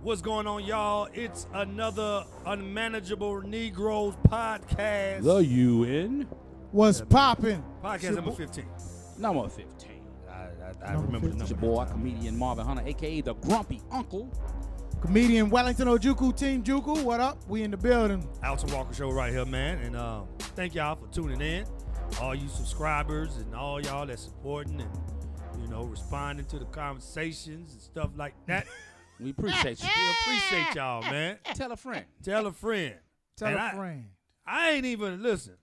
What's going on, y'all? It's another Unmanageable Negroes podcast. The UN. What's popping? Podcast number 15. Number 15. I remember the It's number. your boy, comedian Marvin Hunter, a.k.a. the Grumpy Uncle. Comedian Wellington Ojukwu, Team Juku. What up? We in the building. Alton Walker Show right here, man. And thank y'all for tuning in. All you subscribers and all y'all that's supporting and, responding to the conversations and stuff like that. We appreciate you. We appreciate y'all, man. Tell a friend. Tell a friend. Tell And a friend. I ain't even, listen,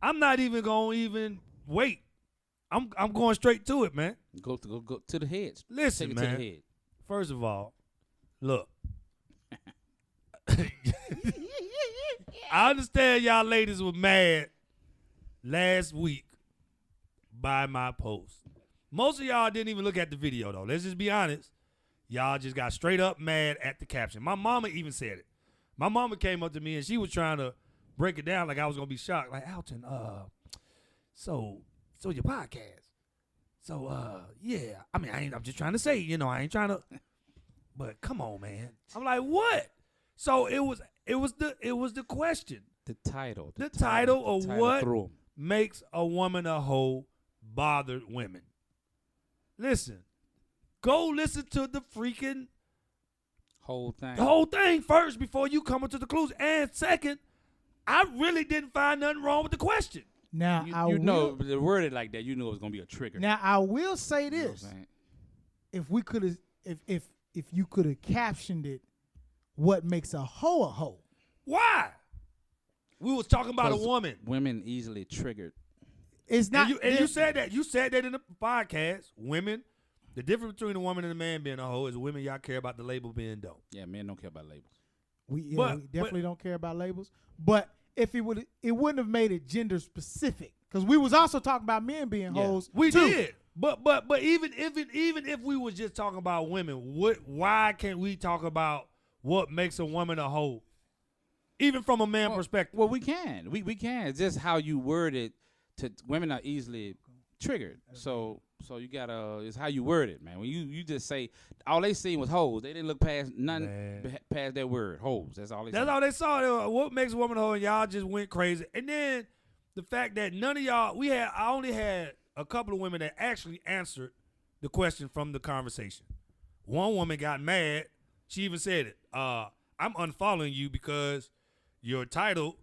I'm not even going to even wait. I'm going straight to it, man. Go to the heads. Listen, Take it man. to the head. First of all, look. I understand y'all ladies were mad last week by my post. Most of y'all didn't even look at the video, though. Let's just be honest. Y'all just got straight up mad at the caption. My mama even said it. My mama came up to me and she was trying to break it down like I was going to be shocked. Like, Alton, so your podcast. So, yeah. I mean, I'm just trying to say, I ain't trying to. But come on, man. I'm like, what? So it was the question. The title. The title of what threw 'em. makes a woman a hoe bothered women. Listen. Go listen to the freaking Whole thing. the whole thing first before you come into the clues. And second, I really didn't find nothing wrong with the question. Now You know, the worded like that, you know it's gonna be a trigger. Now I will say You know what I'm this: saying? if we could have, if you could have captioned it, what makes a hoe? Why? We was talking about a 'Cause woman. Women easily triggered. It's not. And you said that. You said that in the podcast. Women, the difference between a woman and a man being a hoe is women, y'all care about the label being dope. Yeah, men don't care about labels. we but- definitely don't care about labels. But if it wouldn't have made it gender specific, because we was also talking about men being Yeah. hoes. We too. did. But even if we was just talking about women, why can't we talk about what makes a woman a hoe? Even from a man perspective. Well, we can. We can. It's just how you word it. Women are easily triggered. So you gotta. It's how you word it, man. When you just say all they seen was hoes, they didn't look past nothing past that word hoes. That's all they. That's seen. all they saw. What makes a woman a hoe? And y'all just went crazy. And then the fact that none of y'all, I only had a couple of women that actually answered the question from the conversation. One woman got mad. She even said it. I'm unfollowing you because your title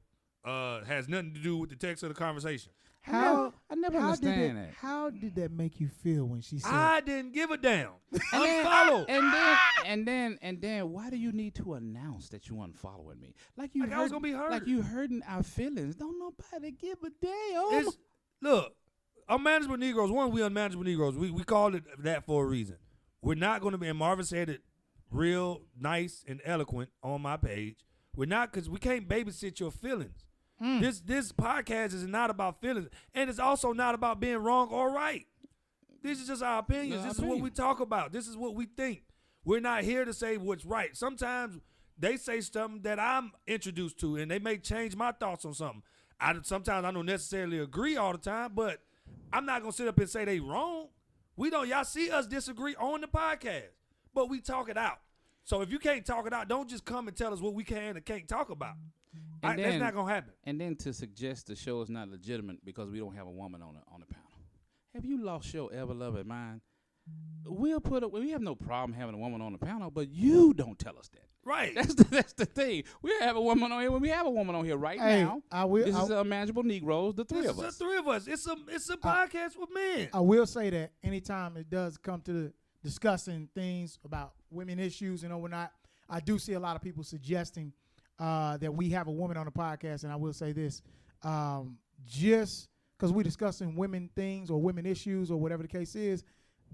has nothing to do with the text of the conversation. I never how understand did that. How did that make you feel when she said? I didn't give a damn. And then- Unfollow. And then, why do you need to announce that you unfollowing me? Like I was gonna be hurt. Like you hurting our feelings. Don't nobody give a damn. Look, Unmanageable Negroes. One, we Unmanageable Negroes. We called it that for a reason. We're not going to be, and Marvin said it real nice and eloquent on my page. We're not, because we can't babysit your feelings. This podcast is not about feelings, and it's also not about being wrong or right. This is just our opinions. This is what we talk about. This is what we think. We're not here to say what's right. Sometimes they say something that I'm introduced to, and they may change my thoughts on something. Sometimes I don't necessarily agree all the time, but I'm not going to sit up and say they wrong. We don't. Y'all see us disagree on the podcast, but we talk it out. So if you can't talk it out, don't just come and tell us what we can and can't talk about. That's not going to happen. And then to suggest the show is not legitimate because we don't have a woman on the panel. Have you lost your ever-loving mind? We have no problem having a woman on the panel, but you don't tell us that. Right. That's the thing. We have a woman on here when we have a woman on here right now. This is Unmanageable Negroes, the three of us. The three of us. It's a podcast with men. I will say that anytime it does come to discussing things about women issues and whatnot, I do see a lot of people suggesting that we have a woman on the podcast, and I will say this, just because we're discussing women things or women issues or whatever the case is,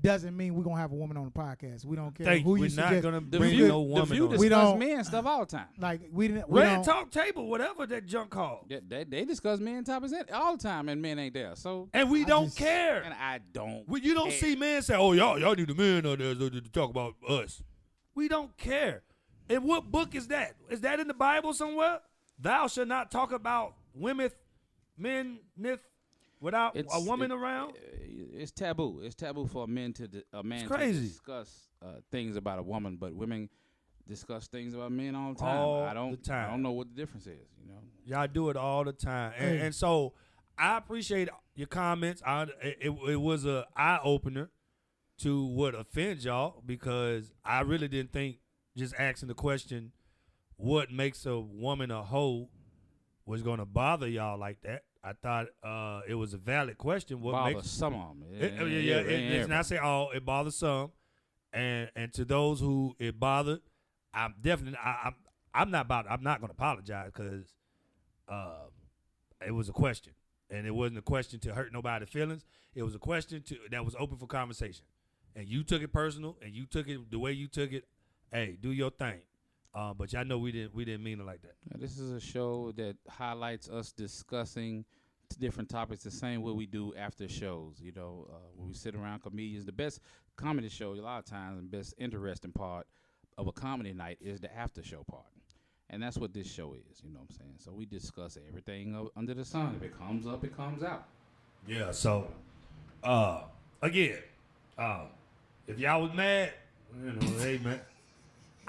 doesn't mean we're going to have a woman on the podcast. We don't care who you suggest. We're not going to bring no woman The View on. discuss men stuff all the time. Like, we Red don't. Talk Table, whatever that junk called. They discuss men topics all the time, and men ain't there. So And we don't care. And I don't. You don't see men say, oh, y'all need the men on there to talk about us. We don't care. And what book is that? Is that in the Bible somewhere? Thou shalt not talk about women, men, without a woman around. It's taboo. It's taboo for a man to discuss things about a woman, but women discuss things about men all the time. All I don't. the time. I don't know what the difference is. You know. Y'all do it all the time, and so I appreciate your comments. It was a eye opener to what offends y'all, because I really didn't think just asking the question, what makes a woman a hoe, was going to bother y'all like that. I thought it was a valid question. What Bother makes some of them. it's not say all. It bothers some, and to those who it bothered, I'm definitely I'm not going to apologize, because it was a question, and it wasn't a question to hurt nobody's feelings. It was a question that was open for conversation, and you took it personal, and you took it the way you took it. Hey, do your thing. But y'all know we didn't mean it like that. Now, this is a show that highlights us discussing different topics the same way we do after shows. You know, when we sit around comedians, the best comedy show a lot of times, and best interesting part of a comedy night is the after show part. And that's what this show is, you know what I'm saying? So we discuss everything under the sun. If it comes up, it comes out. Yeah, so, again, if y'all was mad, you know, hey, man.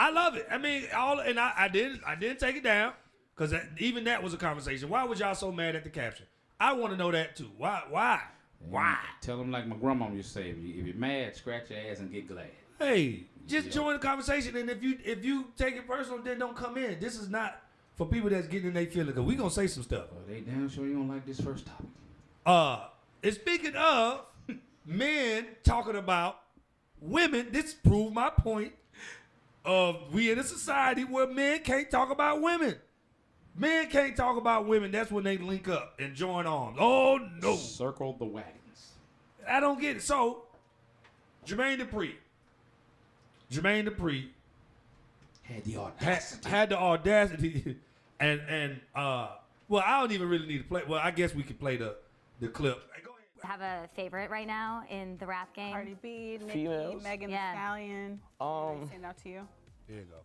I love it. I mean, I didn't take it down, because even that was a conversation. Why was y'all so mad at the caption? I want to know that, too. Why? Tell them like my grandma used to say, if you're mad, scratch your ass and get glad. Hey, just join the conversation, and if you take it personal, then don't come in. This is not for people that's getting in their feelings, because we going to say some stuff. Well, they damn sure you don't like this first topic. And speaking of men talking about women, this proved my point of we in a society where men can't talk about women. Men can't talk about women. That's when they link up and join arms. Oh, no. Circle the wagons. I don't get it. So, Jermaine Dupri had the audacity. Had the audacity. and well, I don't even really need to play. Well, I guess we could play the clip. Hey, go ahead. Have a favorite right now in the rap game? Cardi B, Nicki, Females? Megan Yeah. Thee Stallion. Stand out to you. Here you go.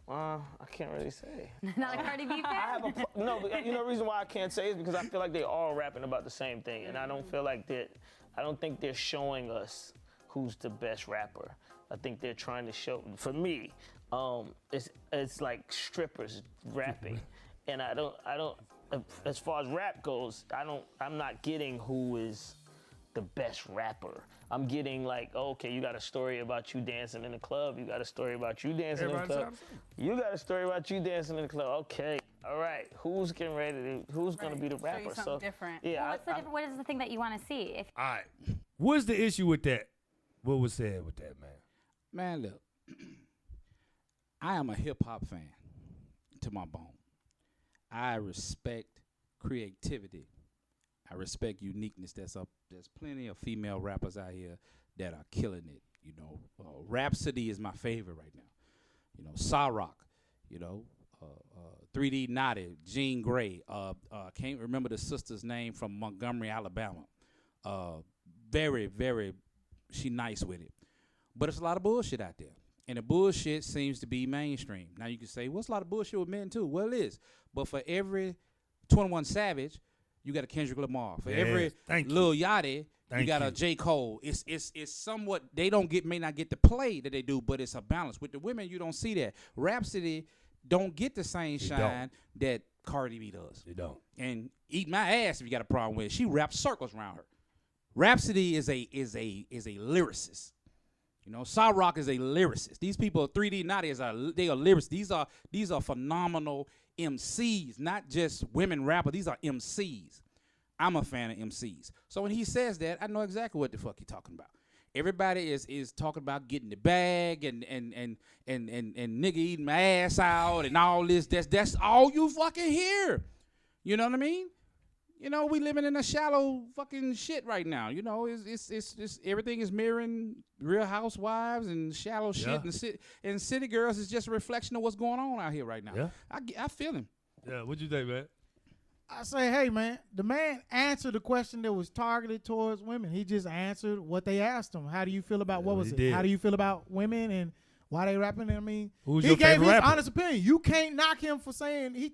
I can't really say. Not a Cardi B fan? No, but you know the reason why I can't say is because I feel like they all rapping about the same thing, and I don't feel like I don't think they're showing us who's the best rapper. I think they're trying to show, for me, it's like strippers rapping, and I don't. As far as rap goes, I'm not getting who is the best rapper. I'm getting like, okay, you got a story about you dancing in the club. You got a story about you dancing in the club. You got a story about you dancing in the club. Okay, all right. Who's getting ready to? Who's gonna be the rapper? Show you something different. Well, Yeah. what is the thing that you want to see? All right. What's the issue with that? What was said with that, man? Man, look, I am a hip hop fan to my bone. I respect creativity. I respect uniqueness. There's plenty of female rappers out here that are killing it. You know, Rhapsody is my favorite right now. You know, Cyrock. You know, 3D Naughty, Jean Grey. Can't remember the sister's name from Montgomery, Alabama. Very, very, she nice with it. But it's a lot of bullshit out there. And the bullshit seems to be mainstream. Now you can say, what's a lot of bullshit with men too? Well, it is. But for every 21 Savage, you got a Kendrick Lamar. For every Lil Yachty, you got a J. Cole. It's somewhat, they may not get the play that they do, but it's a balance. With the women, you don't see that. Rhapsody don't get the same shine that Cardi B does. They don't. And eat my ass if you got a problem with it. She raps circles around her. Rhapsody is a lyricist. You know, Cyrock is a lyricist. These people, 3D Naughty, they are lyricists. These are phenomenal MCs, not just women rappers. These are MCs. I'm a fan of MCs. So when he says that, I know exactly what the fuck he's talking about. Everybody is talking about getting the bag and nigga eating my ass out and all this. That's all you fucking hear. You know what I mean? You know, we living in a shallow fucking shit right now. You know, it's everything is mirroring Real Housewives and shallow shit, and City Girls is just a reflection of what's going on out here right now. Yeah. I feel him. Yeah, what'd you think, man? I say, hey, man, the man answered the question that was targeted towards women. He just answered what they asked him. How do you feel about, what was it? How do you feel about women and why they rapping? I mean, Who's he your gave favorite his rapper? honest opinion. You can't knock him for saying he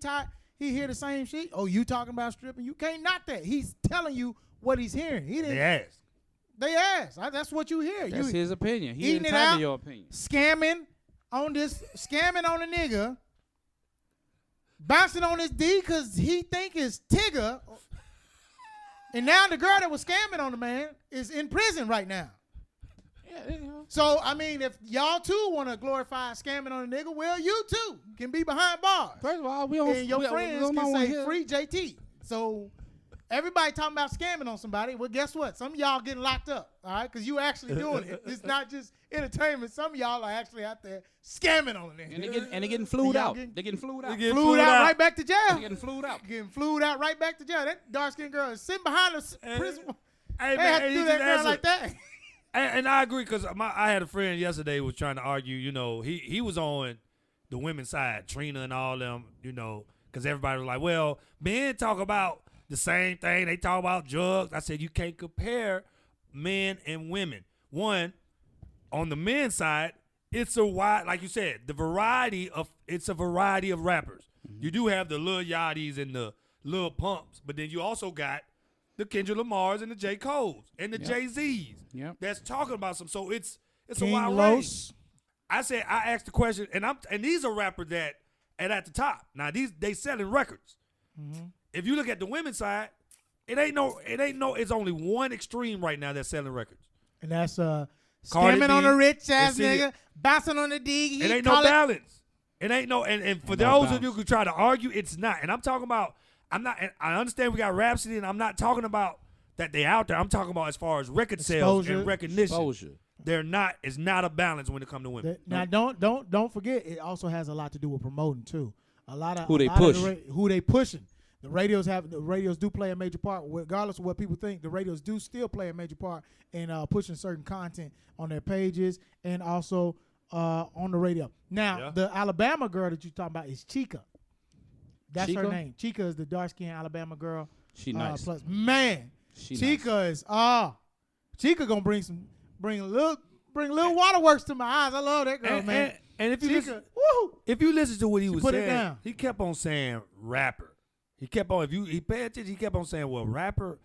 hear the same shit. Oh, you talking about stripping? You can't knock that. He's telling you what he's hearing. He didn't. They asked. That's what you hear. That's his opinion. He eating it entitled out, to your opinion. Scamming, on this scamming on a nigga, bouncing on his D because he think it's Tigger. And now the girl that was scamming on the man is in prison right now. Yeah. So, I mean, if y'all too want to glorify scamming on a nigga, well, you too can be behind bars. First of all, we don't. And your we friends don't can wanna say hear- free JT. So everybody talking about scamming on somebody. Well, guess what? Some of y'all getting locked up, all right? Because you actually doing it. It's not just entertainment. Some of y'all are actually out there scamming on a nigga. And they getting flued y'all out. getting- They getting flued out. Flued out right back to They jail. getting flued out. Getting flued out right back to jail. That dark-skinned girl is sitting behind the prison. Hey, They have to and do he that just girl answered. like that. And I agree because I had a friend yesterday was trying to argue. You know, he was on the women's side, Trina and all them. You know, because everybody was like, well, men talk about the same thing. They talk about drugs. I said you can't compare men and women. One, on the men's side, it's a wide, like you said, it's a variety of rappers. You do have the Lil Yachty's and the Lil Pumps, but then you also got the Kendrick Lamars and the J. Cole's and the Jay-Z's. Yep. That's talking about some. So it's a King wide range. Los. I asked the question, and these are rappers that at the top. Now they selling records. Mm-hmm. If you look at the women's side, it's only one extreme right now that's selling records. And that's Cardi scamming on B, a rich ass and nigga, bouncing on the D. It ain't no balance. It ain't no, and for No those of balance. you who try to argue, it's not. And I'm talking about, I understand we got Rhapsody, and I'm not talking about that they out there. I'm talking about as far as record sales Exposure. and recognition. Exposure. It's not a balance when it comes to women. Now don't forget, it also has a lot to do with promoting too. A lot of Who they a lot of push. who they pushing. The radios do play a major part, regardless of what people think. The radios do still play a major part in pushing certain content on their pages and also on the radio. Now, the Alabama girl that you're talking about is Chica. That's her Chica? name. Chica is the dark-skinned Alabama girl. She nice. Plus, man, She Chica nice. is Chica gonna bring a little waterworks to my eyes. I love that girl, man. And if you Chica, if you listen to what he was put it saying, down. he kept on saying rapper. He kept on, he paid attention, he kept on saying, well, rapper,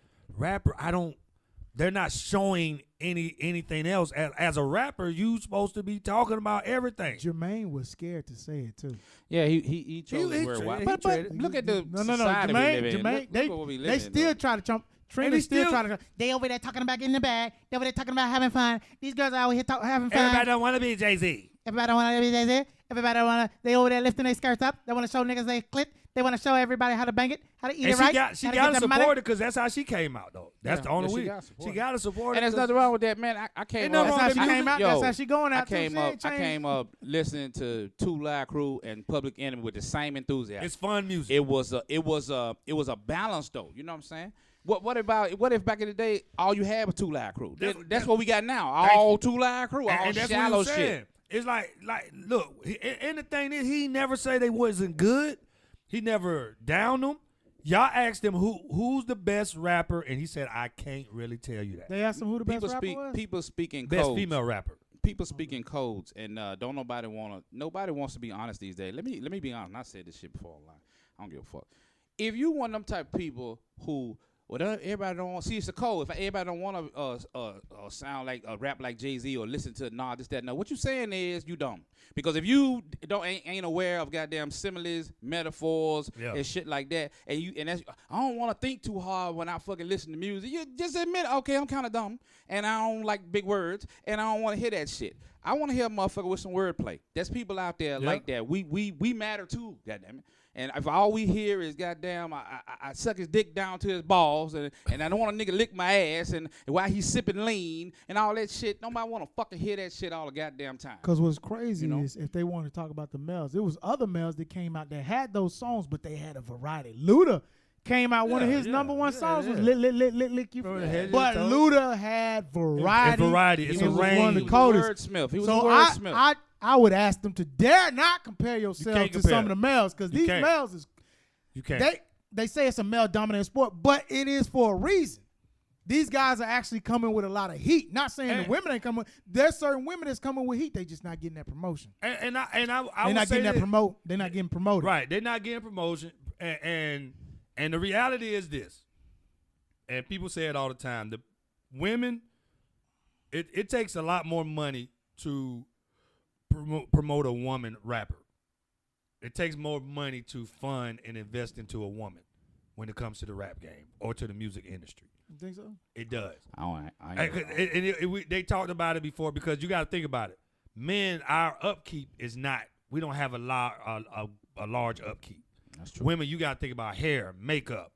they're not showing anything else. As a rapper, you supposed to be talking about everything. Jermaine was scared to say it too. Yeah, he chose he the word tra- white. he But traded. look at the No. society we live in. Jermaine, Look what we live they in, still though. try to jump. And Trina he still still- try to. They over there talking about getting the bag. They over there talking about having fun. These girls are out here having fun. Everybody don't want to be Jay-Z. Everybody want to be Jay-Z. Everybody want to. They over there lifting their skirts up. They want to show niggas they clit. They want to show everybody how to bang it, how to eat And it right. she how to got get to the money. support it because that's how she came out, though. That's the only Yeah, she way. gotta support She it. got to support it. And there's 'cause- nothing wrong with that, man. I came Ain't up. nothing That's wrong how with she the came music. out. Yo, That's how she going out. I came too. She up. ain't I changed. came up listening to Two Live Crew and Public Enemy with the same enthusiasm. It's fun music. It was a balance though. You know what I'm saying? What if back in the day all you had was Two Live Crew? That's what we got now. Thank All you. Two Live Crew. All and that's what shallow I'm saying. shit. It's like look, and the thing is, he never say they wasn't good. He never downed them. Y'all asked him who's the best rapper, and he said, I can't really tell you that. They asked him who the best rapper was. People speak in Best codes. female rapper. People speak in codes, and nobody wants to be honest these days. Let me be honest. I said this shit before online. I don't give a fuck. If you one of them type of people who everybody don't want, see, it's a code. If everybody don't want to sound like rap like Jay-Z or listen to this, that, no. What you saying is you dumb. Because if you ain't aware of goddamn similes, metaphors, and shit like that, and that's, I don't want to think too hard when I fucking listen to music. You just admit, okay, I'm kind of dumb, and I don't like big words, and I don't want to hear that shit. I want to hear a motherfucker with some wordplay. There's people out there like that. We matter too, goddamn it. And if all we hear is goddamn, I suck his dick down to his balls, and I don't want a nigga lick my ass, and while he's sipping lean and all that shit, nobody want to fucking hear that shit all the goddamn time. Because what's crazy is if they want to talk about the males, it was other males that came out that had those songs, but they had a variety. Luda came out, one of his number one songs was Lick You. But Luda had variety. It's It a was range. one of the He was a coldest. wordsmith. He was So a wordsmith. I would ask them to dare not compare yourself can't to compare. some of the males, because these can't. males is You can't. they say it's a male dominant sport, but it is for a reason. These guys are actually coming with a lot of heat. Not saying the women ain't coming. There's certain women that's coming with heat. They just not getting that promotion. and I They're would not say getting that this. promote. They're not getting promoted. Right, they're not getting promotion, and the reality is this, and people say it all the time: the women, it takes a lot more money to promote a woman rapper. It takes more money to fund and invest into a woman when it comes to the rap game or to the music industry. You think so? It does. They talked about it before because you got to think about it. Men, our upkeep is not. We don't have a large upkeep. That's true. Women, you got to think about hair, makeup,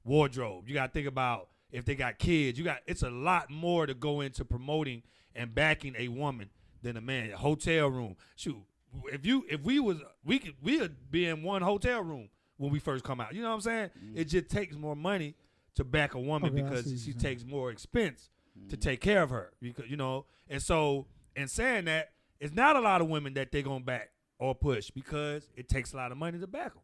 wardrobe. You got to think about if they got kids. It's a lot more to go into promoting and backing a woman than a man. A hotel room. Shoot, we would be in one hotel room when we first come out. You know what I'm saying? It just takes more money to back a woman because she takes more expense to take care of her. Because and so in saying that, it's not a lot of women that they're gonna back or push because it takes a lot of money to back them.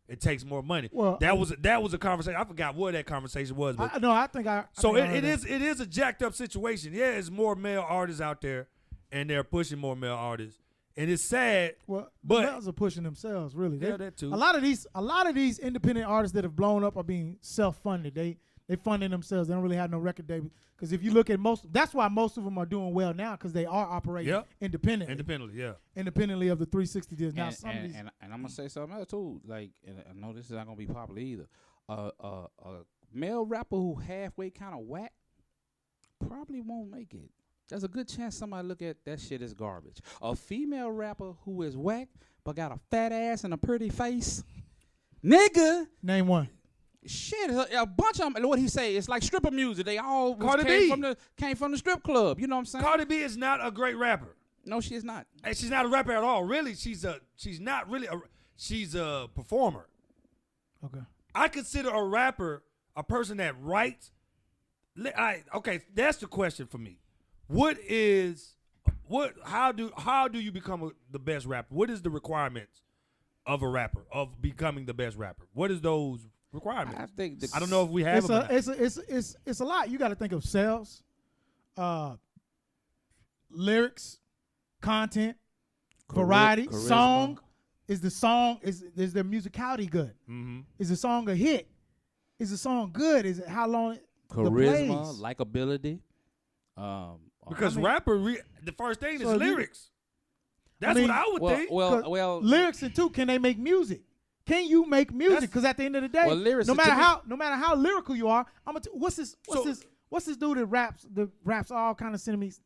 It takes more money. Well, that was a conversation. I forgot what that conversation was. But I think I. So it is a jacked up situation. Yeah, there's more male artists out there, and they're pushing more male artists, and it's sad. Well, but the males are pushing themselves. Really, that too. A lot of these independent artists that have blown up are being self-funded. They funding themselves. They don't really have no record label. Because if you look at that's why most of them are doing well now because they are operating independently. Independently of the 360 deals. Now, and I'm gonna say something else too. Like, and I know this is not gonna be popular either. A male rapper who halfway kind of whack probably won't make it. There's a good chance somebody look at that shit as garbage. A female rapper who is whack but got a fat ass and a pretty face, nigga. Name one. Shit, a bunch of them. What he say? It's like stripper music. They all came from the strip club. You know what I'm saying? Cardi B is not a great rapper. No, she is not. And she's not a rapper at all. Really, she's a performer. Okay. I consider a rapper a person that writes. Okay, that's the question for me. How do you become the best rapper? What is the requirements of a rapper of becoming the best rapper? What is those requirements? I don't know if we have them. It's a lot. You got to think of sales, lyrics, content, variety, charisma. song. Is the musicality good? Mm-hmm. Is the song a hit? Is the song good? Is it how long? Charisma, likability. Because the first thing is lyrics. That's what I would think. Well, lyrics and two. Can they make music? Can you make music? Because at the end of the day, no matter how lyrical you are, what's this dude that raps all kind of sentiments?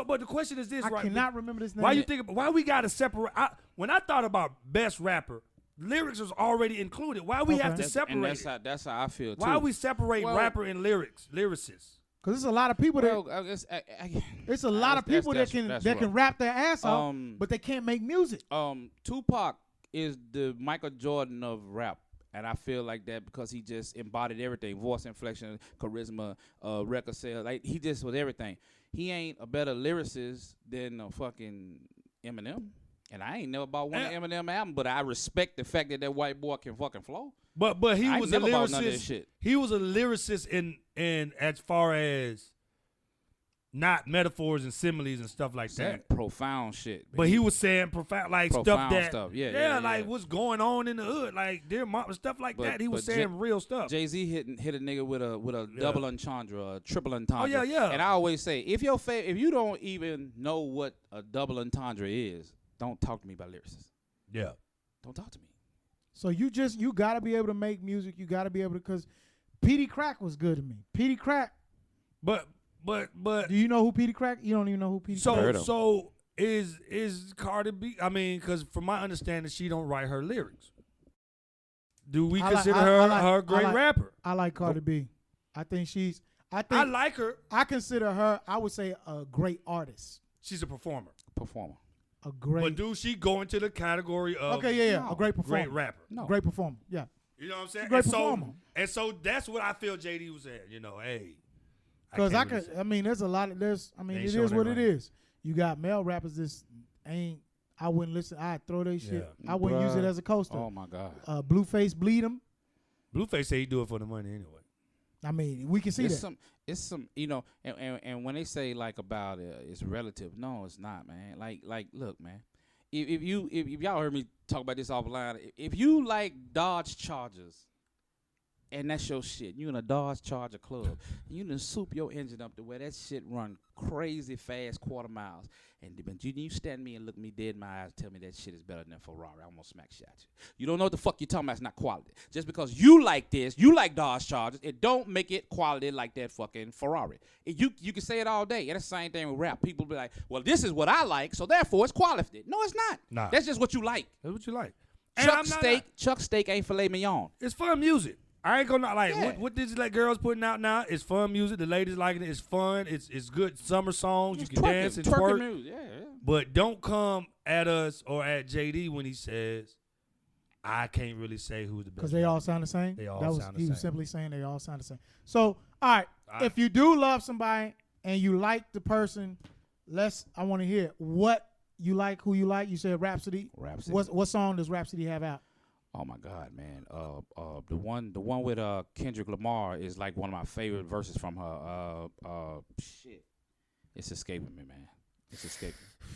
But the question is this, I right? cannot remember this name. Why we got to separate? When I thought about best rapper, lyrics was already included. Why we have to separate? And that's how I feel too. Why we separate rapper and lyricists? Because there's a lot of people it's a lot of people that can rap their ass off, but they can't make music. Tupac is the Michael Jordan of rap. And I feel like that because he just embodied everything: voice inflection, charisma, record sales. Like he just was everything. He ain't a better lyricist than a fucking Eminem. And I ain't never bought one Eminem album, but I respect the fact that white boy can fucking flow. But he was a lyricist. He was a lyricist in as far as not metaphors and similes and stuff like that. Profound shit. Baby. But he was saying profound stuff. Yeah, like what's going on in the hood, like dear mom, stuff like that. He was saying real stuff. Jay-Z hit a nigga with a double entendre, a triple entendre. Oh yeah. And I always say, if you don't even know what a double entendre is, don't talk to me about lyricists. Yeah. Don't talk to me. So you gotta be able to make music. You gotta be able to, because Petey Crack was good to me. Petey Crack. But do you know who Petey Crack? You don't even know who Petey Crack is. So is Cardi B? I mean, because from my understanding, she don't write her lyrics. Do we consider her a great rapper? I like Cardi B. I like her. I consider her, I would say, a great artist. She's a performer. A great. But do she go into the category of a great performer? Great rapper. No. Great performer. Yeah. You know what I'm saying? Great performer. And so that's what I feel JD was saying. You know, hey. Because there's a lot of it is what it is. You got male rappers I wouldn't listen. I'd throw their shit. I wouldn't use it as a coaster. Oh my God. Blueface bleed him. Blueface say he do it for the money anyway. I mean, we can see It's some, you know, and when they say like about it's relative, no, it's not, man. Like, look, man. If y'all heard me talk about this offline, if you like Dodge Chargers, and that's your shit. You in a Dodge Charger club. You done soup your engine up to where that shit run crazy fast quarter miles. And when you stand me and look me dead in my eyes and tell me that shit is better than Ferrari, I'm gonna smack shit at you. You don't know what the fuck you talking about. It's not quality. Just because you like this, you like Dodge Chargers, it don't make it quality like that fucking Ferrari. You can say it all day. And it's the same thing with rap. People be like, well, this is what I like, so therefore it's quality. No, it's not. Nah. That's just what you like. That's what you like. Chuck steak ain't filet mignon. It's fun music. I ain't gonna like Yeah. what these like girls putting out now. It's fun music. The ladies liking it. It's fun. It's good summer songs. It's you can dance and twerking twerk. music. Yeah. But don't come at us or at JD when he says, I can't really say who's the best. Because they all sound the same? They all sound the He was same. simply saying they all sound the same. So, all right, if you do love somebody and you like the person, I want to hear what you like, who you like. You said Rhapsody. Rhapsody. What song does Rhapsody have out? Oh my God, man. The one with Kendrick Lamar is like one of my favorite verses from her. Shit. It's escaping me, man. It's escaping me.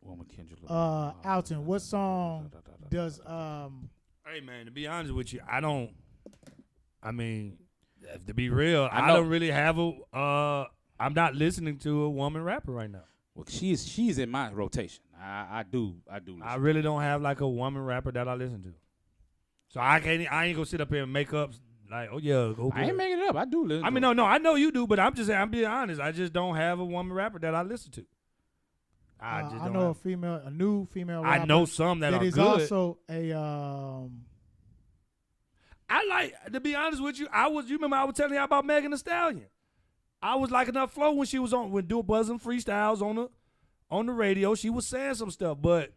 One with Kendrick Lamar. Alton, what song does Hey man, to be honest with you, I mean, to be real, I I know. don't really have I'm not listening to a woman rapper right now. Well, she's in my rotation. I do. Listen. I really don't have like a woman rapper that I listen to. So I ain't gonna sit up here and make up like, oh yeah, go. I ain't making it up. I do listen. I mean, no, I know you do, but I'm just saying, I'm being honest. I just don't have a woman rapper that I listen to. I just I don't know have. a new female I rapper know some that are is good. also a I like, to be honest with you, you remember I was telling you about Megan Thee Stallion. I was liking her flow when she was doing buzzing freestyles on the radio. She was saying some stuff, but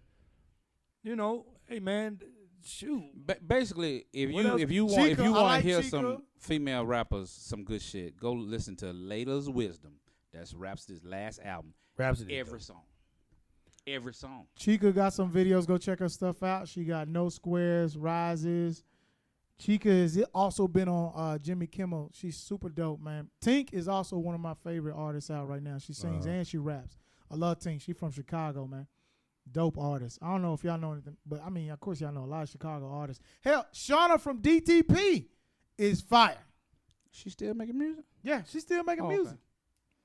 you know, hey man, shoot. Basically, if What else? you want Chica, I to like hear Chica. some female rappers, some good shit, go listen to Layla's Wisdom. That's Rhapsody's last album. Rhapsody. Every song. Chica got some videos. Go check her stuff out. She got No Squares, Rises. Chica has also been on Jimmy Kimmel. She's super dope, man. Tink is also one of my favorite artists out right now. She sings and she raps. I love Tink. She from Chicago, man. Dope artist. I don't know if y'all know anything, but I mean, of course y'all know a lot of Chicago artists. Hell, Shauna from DTP is fire. She still making music? Yeah, she's still making Okay. music.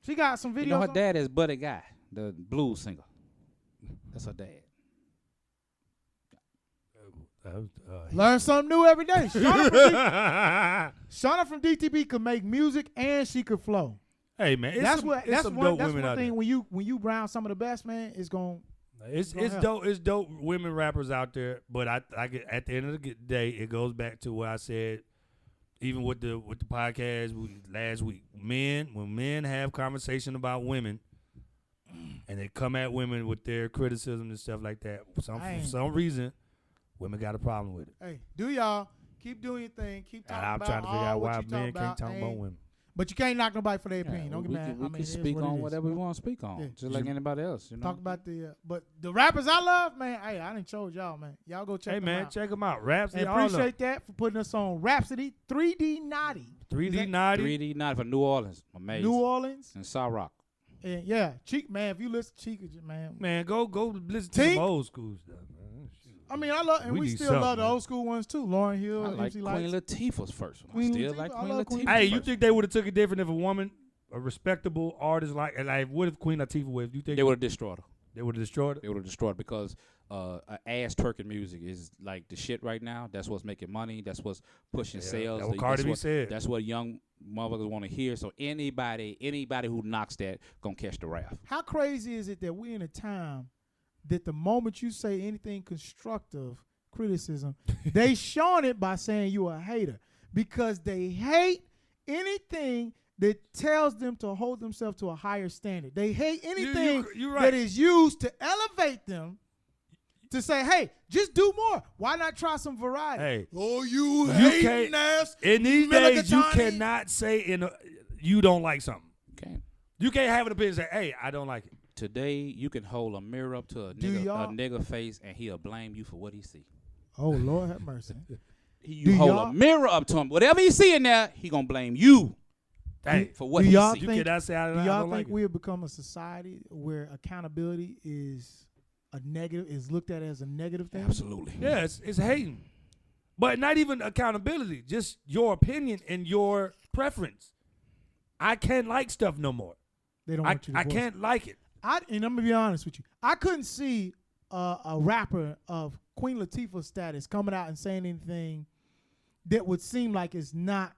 She got some videos. You know her on- dad is Buddy Guy, the blues singer. That's her dad. Learn something new every day. Shauna from DTP could make music and she could flow. Hey man, That's some one dope women out thing there. when you round some of the best, man, it's going It's help. dope. It's dope women rappers out there, but I get, at the end of the day, it goes back to what I said, even with the podcast last week. When men have conversation about women, and they come at women with their criticism and stuff like that, for some reason, women got a problem with it. Hey, do y'all keep doing your thing, keep talking And I'm about trying to figure all out what why you talking men can't about, talk about ain't- women. But you can't knock nobody for their opinion. Yeah, Don't get we mad. can, we I mean, can it is speak what it on is. whatever we want to speak on, Yeah. just like anybody else. You know. Talk about but the rappers I love, man. Hey, I done told y'all, man. Y'all go check Hey them man, out. check them out. Rhapsody. And appreciate that for putting us on Rhapsody 3D Naughty. 3D Naughty. 3D night for New Orleans, amazing. New Orleans. and South Rock. And yeah, Cheek, man, if you listen to Chica, man. Man, go listen to Tink. some old school stuff, man. I mean, I love, and We we need still love something, the man. old school ones too. Lauryn Hill, I like MC Queen Lights. Latifah's first one. Queen I still Latifah, like I Queen love Queen Latifah. Hey, you first. think they would have took it different if a woman, a respectable artist like what if Queen Latifah was? Do you think They would have destroyed her. they would have destroyed it? They would have destroyed her because ass twerking music is like the shit right now. That's what's making money. That's what's pushing sales. That's what Cardi B said. That's what young motherfuckers want to hear. So anybody who knocks that gonna catch the wrath. How crazy is it that we're in a time that the moment you say anything constructive criticism, they showing it by saying you a hater because they hate anything that tells them to hold themselves to a higher standard. They hate anything you're right. that is used to elevate them to say, hey, just do more. Why not try some variety? Hey, Oh, you can't- hating ass. in these days you Milligatawny. cannot say you don't like something. Okay. You can't have an opinion and say, hey, I don't like it. Today you can hold a mirror up to a Do nigga, y'all- nigga face and he'll blame you for what he see. Oh, Lord have mercy. You Do hold y'all- a mirror up to him. Whatever he see in there, he gonna blame you Hey, for what do he y'all see. you think- cannot say I Do don't y'all like think it. we have become a society where accountability is a negative, is looked at as a negative thing? Absolutely. Yeah, it's hating. But not even accountability, just your opinion and your preference. I can't like stuff no more. They don't want you to I voice can't like it. And I'm gonna be honest with you. I couldn't see a rapper of Queen Latifah's status coming out and saying anything that would seem like it's not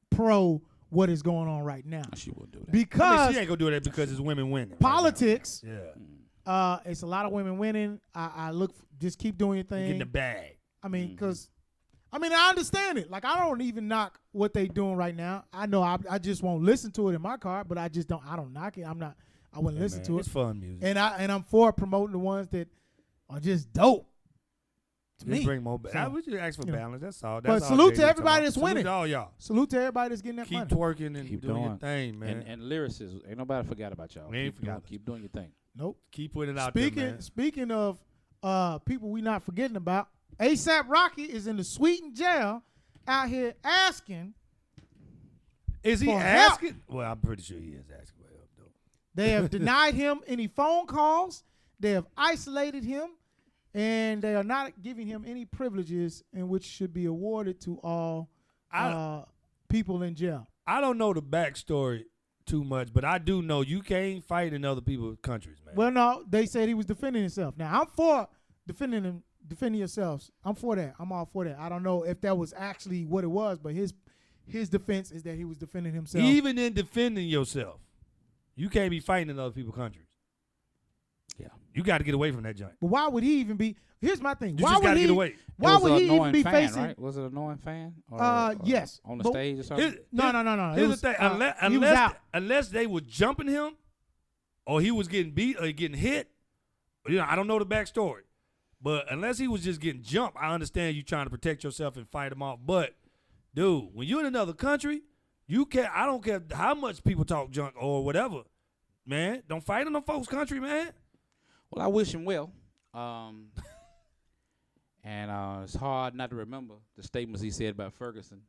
pro what is going on right now. She wouldn't do that. Because she ain't gonna do that because it's women winning. politics, Right now. Yeah. it's a lot of women winning. I look, just keep doing your Get in thing. the bag. I mean, because I understand it. Like, I don't even knock what they doing right now. I know I just won't listen to it in my car, but I don't knock it. I wouldn't listen to it. It's fun music. And I'm for promoting the ones that are just dope. To Just me. bring more. So, I would just ask for you know. balance. That's all. But That's all salute Jay to was everybody talking that's about. winning. Salute to all y'all. Salute to everybody that's getting that Keep money. twerking and Keep doing your doing. thing, man. And lyricists, ain't nobody forgot about y'all. We ain't forgot. Keep doing your thing. Nope. Keep putting it out there, man. Speaking of people we not forgetting about, ASAP Rocky is in the Sweden jail out here asking. Is he for help. asking? Well, I'm pretty sure he is asking for help, though. They have denied him any phone calls. They have isolated him, and they are not giving him any privileges in which should be awarded to all people in jail. I don't know the backstory too much, but I do know you can't fight in other people's countries, man. Well, no, they said he was defending himself. Now, I'm for defending yourselves. I'm for that. I'm all for that. I don't know if that was actually what it was, but his defense is that he was defending himself. Even in defending yourself, you can't be fighting in other people's countries. Yeah. You got to get away from that joint. But why would he even be? Here's my thing. You Why just would got to he? get away. Why It was would an he even annoying be fan, facing? Right? Was it an annoying fan? Or, Yes. On the But- stage or something? No. Here's the thing. He was out. Unless they were jumping him, or he was getting beat, or getting hit, I don't know the backstory. But unless he was just getting jumped, I understand you trying to protect yourself and fight him off. But, dude, when you're in another country, you can't. I don't care how much people talk junk or whatever, man. Don't fight in no folks' country, man. Well, I wish him well. And it's hard not to remember the statements he said about Ferguson,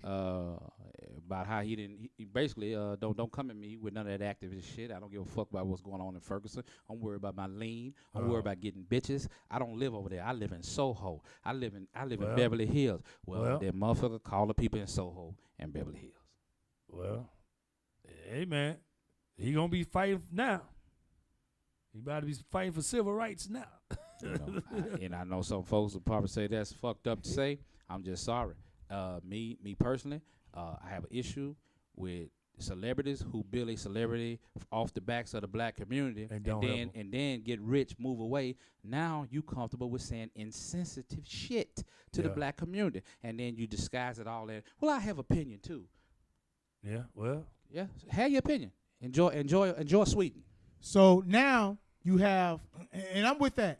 about how he basically don't come at me with none of that activist shit. I don't give a fuck about what's going on in Ferguson. I'm worried about my lean. I'm worried about getting bitches. I don't live over there. I live in Soho. I live in Beverly Hills. Well, that motherfucker call the people in Soho and Beverly Hills. Well, hey, man, he gonna be fighting now. He about to be fighting for civil rights now. And I know some folks will probably say that's fucked up to say. I'm just sorry. Me personally, I have an issue with celebrities who build a celebrity off the backs of the black community and then get rich, move away. Now you comfortable with saying insensitive shit to the black community, and then you disguise it all in. Well, I have opinion too. Yeah, well, yeah, have your opinion. Enjoy Sweden. So now you have, and I'm with that.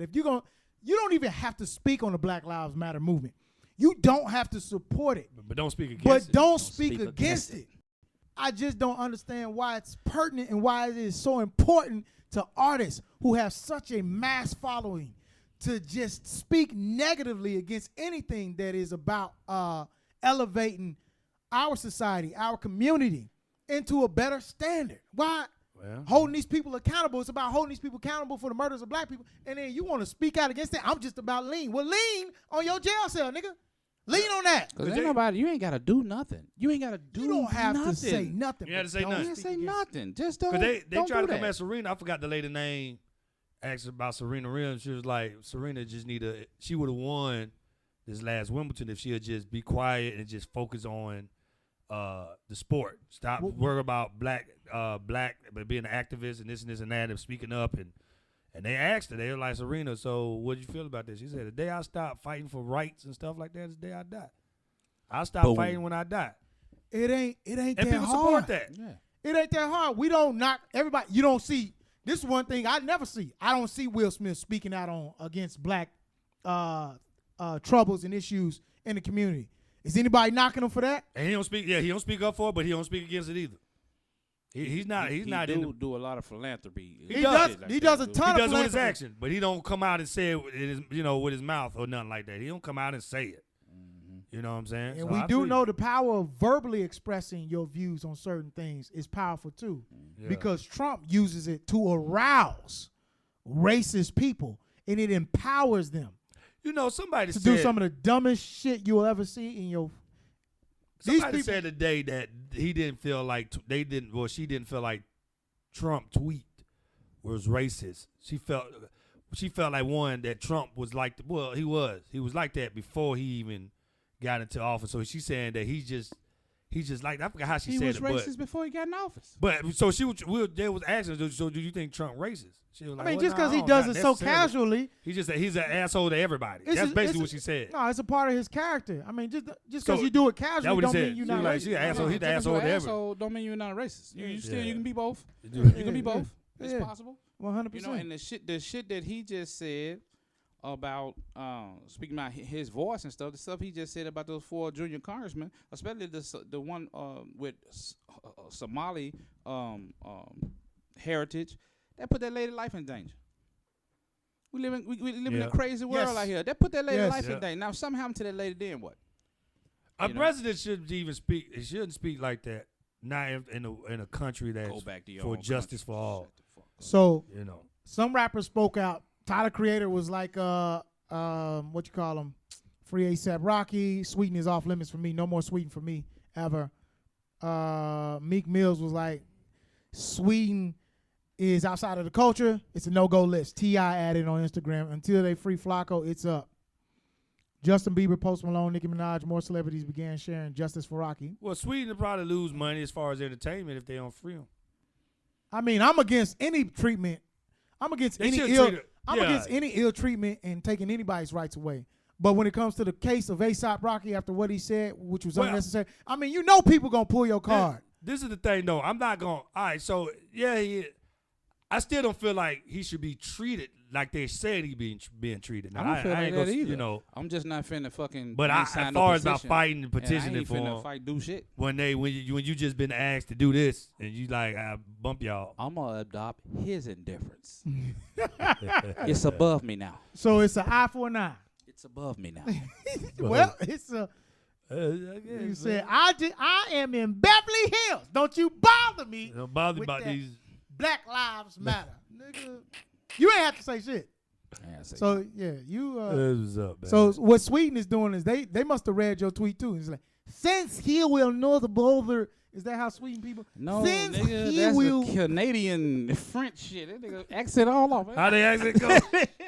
If you don't even have to speak on the Black Lives Matter movement. You don't have to support it. but don't speak against But it. don't speak against it. I just don't understand why it's pertinent and why it is so important to artists who have such a mass following to just speak negatively against anything that is about elevating our society, our community into a better standard. Why? Well, Holding these people accountable. It's about holding these people accountable for the murders of black people. And then you want to speak out against it. I'm just about lean. Well, lean on your jail cell, nigga. Lean on that. Because ain't nobody, you ain't got to do nothing. You ain't got to do nothing. You don't have to say nothing. You had to but say don't nothing. You speak say against it. nothing. Just don't. Because they don't tried do to come that. at Serena. I forgot the lady name. Asked about Serena Williams. She was like, Serena just she would have won this last Wimbledon if she had just be quiet and just focus on the sport. Stop worrying about black, but being an activist and this and that and speaking up. And they asked her, they were like, Serena, so what did you feel about this? She said, the day I stopped fighting for rights and stuff like that is the day I die. I stopped fighting when I die. It ain't And that people hard. support that. Yeah. It ain't that hard. We don't knock everybody. You don't see. This is one thing I never see. I don't see Will Smith speaking out against black troubles and issues in the community. Is anybody knocking him for that? And he don't speak. Yeah, he don't speak up for it, but he don't speak against it either. He's not. He's not in. The, do a lot of philanthropy. He does. He does a he ton of does it with his philanthropy. action, but he don't come out and say it with with his mouth or nothing like that. He don't come out and say it. You know what I'm saying? And So we I do feel know the power of verbally expressing your views on certain things is powerful too, Yeah. because Trump uses it to arouse racist people, and it empowers them. You know, somebody to said do some of the dumbest shit you will ever see in your. somebody people- said today that he didn't feel like she didn't feel like Trump tweet was racist. She felt like one that Trump was like he was like that before he even got into office. So she's saying that he's just like, I forgot how she He said was it, racist before he got in office. but so they was asking, so do you think Trump racist? She was I like, mean, well, just no, because he not does it so necessarily. casually, He just said he's an asshole to everybody. It's That's a- basically it's a- what she said. no, it's a part of his character. I mean, just because So, you do it That's casually what he don't said. mean you're She not like, racist. she an asshole. He's the Just 'cause asshole you're to an everybody. asshole don't mean you're not racist. You Yeah. can be both. You You can be both. It's Yeah. possible. 100%. You know, and the shit that he just said about speaking about his voice and stuff, the stuff he just said about those 4 junior congressmen, especially the one with Somali heritage, that put that lady life in danger. We live in a crazy world Yes. out here. That put that lady Yes. life Yeah. in danger. Now, if something happened to that lady, then what? A You know. president shouldn't even speak. He shouldn't speak like that. Not in a country that's Go back to your for own justice country. for all. Shut the fuck up. So You know. some rappers spoke out. Tyler Creator was like, what you call him? Free ASAP Rocky. Sweeten is off limits for me. No more Sweeten for me ever. Meek Mills was like, Sweeten is outside of the culture. It's a no-go list. T.I. added on Instagram. Until they free Flacco, it's up. Justin Bieber, Post Malone, Nicki Minaj, more celebrities began sharing justice for Rocky. Well, Sweden will probably lose money as far as entertainment if they don't free him. I mean, I'm against any treatment. I'm against They any should ill. treat it- I'm yeah. against any ill treatment and taking anybody's rights away. But when it comes to the case of A$AP Rocky after what he said, which was Well, unnecessary, I mean, you know people gonna pull your card. This is the thing, though. I'm not going. All right, so yeah, I still don't feel like he should be treated like they said he being treated. Now, I don't feel like ain't that gonna, either. You know, I'm just not finna fucking. but ain't as signed no far as about petition, fighting and and I petitioning ain't for finna him, fight, do shit. when you just been asked to do this and you like I bump y'all. I'm gonna adopt his indifference. It's above me now. So it's an eye for an eye. It's above me now. Well, it's a. You said I am in Beverly Hills. Don't you bother me. Don't bother me with about that these. Black Lives Matter, nigga. You ain't have to say shit. Yeah, say- So yeah, you. What's up, man? So what Sweden is doing is they must have read your tweet too. It's like, since he will know the boulder. Is that how Sweden people? no, since nigga, he that's will. the Canadian French shit. That nigga accent all off. How they actually go?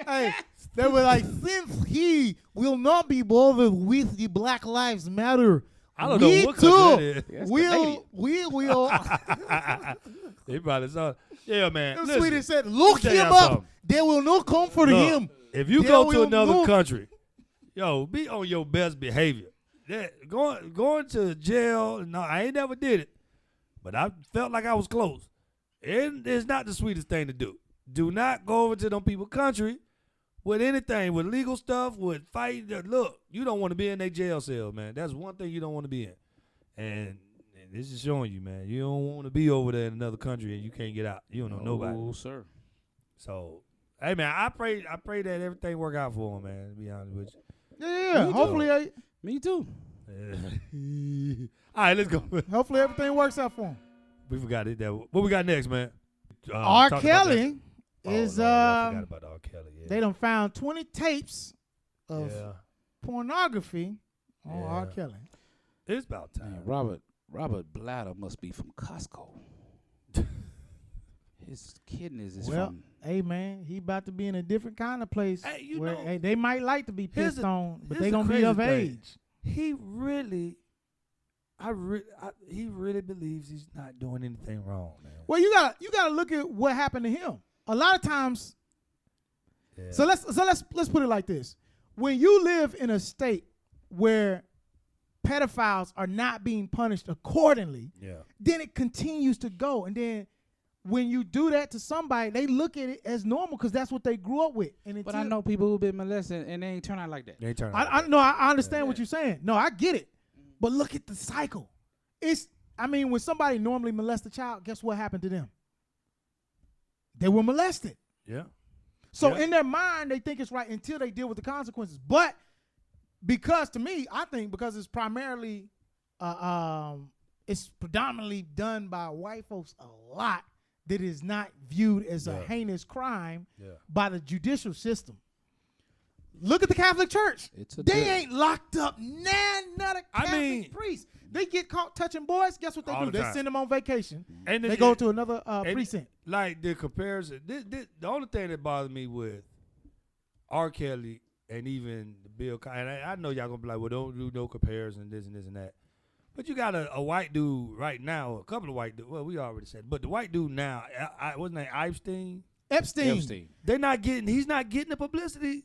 Hey, they were like, since he will not be bothered with the Black Lives Matter. I don't we know what country too that That's we will. They probably saw. Yeah, man. The listen, Sweden said, look tell him y'all up. something. They will not comfort Look, him. If you They go to will another not- country, yo, be on your best behavior. That going to jail. No, I ain't never did it, but I felt like I was close. And it's not the sweetest thing to do. Do not go over to them people's country with anything, with legal stuff, with fighting. Look, you don't want to be in their jail cell, man. That's one thing you don't want to be in. And this is showing you, man. You don't want to be over there in another country and you can't get out. You don't know nobody. Oh, sir. So, hey, man, I pray that everything work out for him, man, to be honest with Yeah, Me too. hopefully, Me too. you. All right, let's go. hopefully everything works out for him. We forgot it. What we got next, man? R. talked about Kelly that. is Oh, no, yeah, I forgot about R. Kelly. Yeah. they done found 20 tapes of yeah. pornography on Yeah. R. Kelly. It's about time. Man, Robert Blatter must be from Costco. His kidneys is Well, from. hey man, he about to be in a different kind of place Hey, you where know, hey, they might like to be here's pissed the- on, but here's they the gonna be crazy of thing. age. He really, he really believes he's not doing anything wrong, man. Well, you gotta look at what happened to him. A lot of times, Yeah. so let's put it like this: when you live in a state where pedophiles are not being punished accordingly, yeah. then it continues to go, and then when you do that to somebody, they look at it as normal because that's what they grew up with. And But I know people who've been molested and they ain't turn out like that. They turn. I know. I understand what you're saying. No, I get it. But look at the cycle. When somebody normally molests a child, guess what happened to them? They were molested. Yeah. So Yeah. in their mind, they think it's right until they deal with the consequences. But because to me, I think because it's primarily, it's predominantly done by white folks a lot, that is not viewed as a Yeah. heinous crime Yeah. by the judicial system. Look at the Catholic Church. They good- ain't locked up not a Catholic priest. They get caught touching boys. Guess what they All do? the They time. send them on vacation. And They go to another and, precinct. Like the comparison, the only thing that bothers me with R. Kelly and even Bill Cosby, and I know y'all gonna be like, well, don't do no comparison, this and this and that. But you got a white dude right now, a couple of white dudes. Well, we already said, but the white dude now, what's his name, Epstein. He's not getting the publicity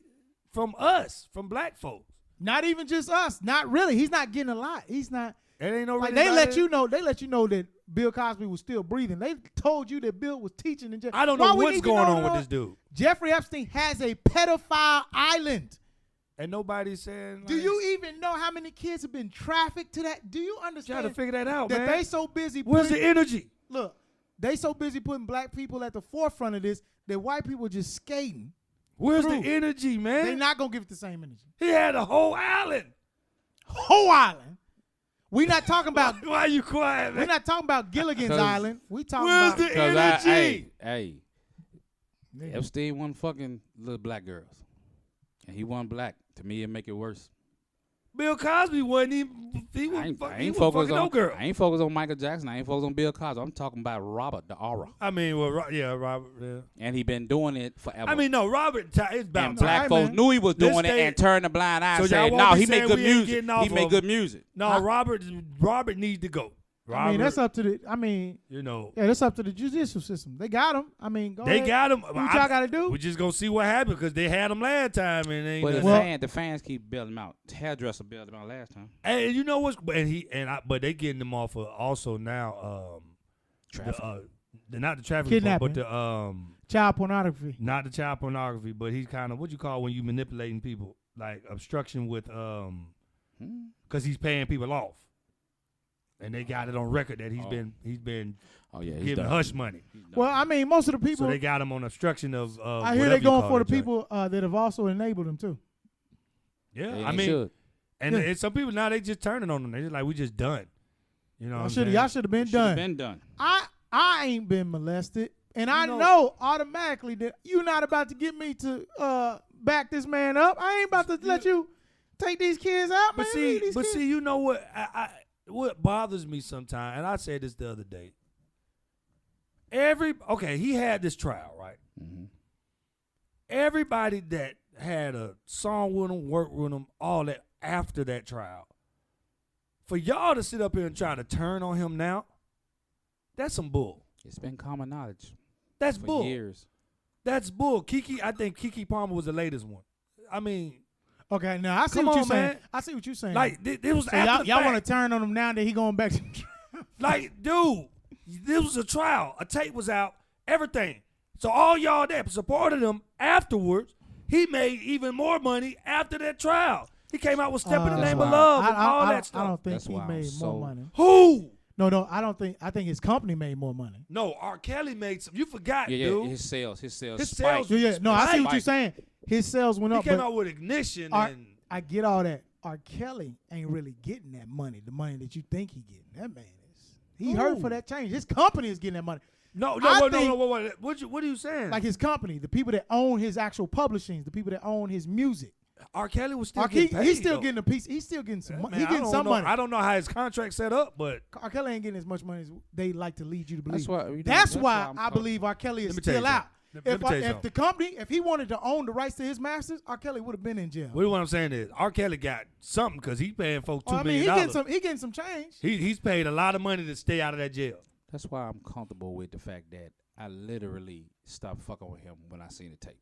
from us, from black folks. Not even just us. Not really. He's not getting a lot. He's not. It ain't no Like really they about let it. you know. They let you know that Bill Cosby was still breathing. They told you that Bill was teaching in jail. I don't Why know we what's need to going know on with that? this dude. Jeffrey Epstein has a pedophile island. And nobody's saying. Do you even know how many kids have been trafficked to that? Do you try understand to figure that out, that man? they so busy? Where's the energy? Look, they so busy putting black people at the forefront of this that white people are just skating. Where's through. the energy, man? They're not gonna give it the same energy. He had a whole island. Whole island. We not talking about. Why you quiet, man? We're not talking about Gilligan's 'Cause- Island. We talking Where's about. the Because energy? hey, Epstein wasn't fucking little black girls, and he wasn't black. To me, it make it worse. Bill Cosby wasn't even. He I was ain't, fuck, I he ain't was focused fucking on no girl. I ain't focused on Michael Jackson. I ain't focused on Bill Cosby. I'm talking about Robert, the aura, I mean, well, Robert. Yeah. and he been doing it forever. I mean, no, Robert. It's about and time. black Right, folks man. knew he was Let's doing it stay- and turned a blind eye So and y'all said, won't "No, be he saying make good we ain't music. getting off He make of- good music." No, Robert needs to go. Robert, I mean, that's up to the. I mean, You know, yeah, that's up to the judicial system. They got him. I mean, go they ahead. got him. What y'all got to do? We just gonna see what happened because they had him last time and they ain't But nothing. the fans keep building him out. Hairdresser built him out last time. And you know what's but they getting them off of also now Traffic. not the traffic Kidnapping. but the Child pornography. not the child pornography, but he's kind of what you call when you manipulating people, like obstruction with because he's paying people off, and they got it on record that he's been Oh yeah, he's giving done. hush money. He's done. Well, I mean, most of the people. So they got him on obstruction of. I hear whatever they you going call for the that joint. people that have also enabled them too. Yeah, They I ain't mean, should. and Yeah. some people now they just turning on them. They just like we just done. You know, what I'm saying? Y'all should have been Should have done. been done. I ain't been molested, and I know- know automatically that you're not about to get me to back this man up. I ain't about to let you take these kids out, man. But Leave these kids. see, you know what? What bothers me sometimes, and I said this the other day. He had this trial, right? Mm-hmm. Everybody that had a song with him, worked with him, all that after that trial, for y'all to sit up here and try to turn on him now, that's some bull. It's been common knowledge That's for bull. years. That's bull. I think Kiki Palmer was the latest one. I mean, Okay, now I see Come what you're on, saying. man. I see what you're saying. like this was so after the y'all fact. want to turn on him now that he going back to Like, dude, this was a trial. A tape was out, everything. So all y'all that supported him afterwards, he made even more money after that trial. He came out with Step in the That's Name of why- Love and I all that don't stuff. think That's he why I'm made so- more money. Who? No, I don't think. I think his company made more money. No, R. Kelly made some. You forgot, Yeah, dude. his sales His spiked. sales- Yeah. No, I see what Spiked. you're saying. His sales went He up. came but out with Ignition R- and I get all that. R. Kelly ain't really getting that money. The money that you think he getting. That man is. He hurt for that change. His company is getting that money. no. What are you saying? Like his company, the people that own his actual publishings, the people that own his music. R. Kelly was still R. Kelly, getting paid, he's still though. getting a piece. He's still getting some money. Man, He I getting don't some know- money. I don't know how his contract set up, but R. Kelly ain't getting as much money as they like to lead you to believe. That's why. That's why I'm I talking- believe R. Kelly is Let me tell you still out. something. Let me tell you If something. the company, if he wanted to own the rights to his masters, R. Kelly would have been in jail. what I'm saying is R. Kelly got something because he paying folks $2 I mean, million. he getting some change. He's paid a lot of money to stay out of that jail. That's why I'm comfortable with the fact that I literally stopped fucking with him when I seen the tape.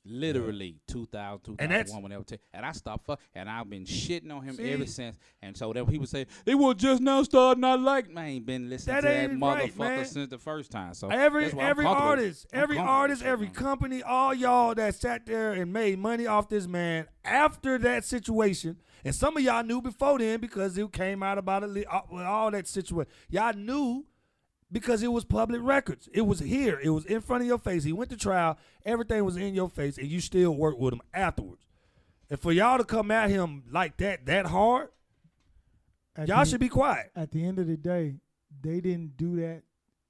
Literally 2000, And that's- 2001, whenever tape. And I stopped fucking, and I've been shitting on him See? ever since. And so then people say, they were just now starting not like, man, I ain't been listening That to that ain't right, motherfucker man. since the first time. So Every that's why I'm comfortable. artist, I'm every comfortable artist, with that, every man. company, all y'all that sat there and made money off this man after that situation, and some of y'all knew before then because it came out about it with all that situation. Y'all knew because it was public records. It was here. It was in front of your face. He went to trial. Everything was in your face, and you still worked with him afterwards. And for y'all to come at him like that hard, At y'all the- should be quiet. At the end of the day, they didn't do that.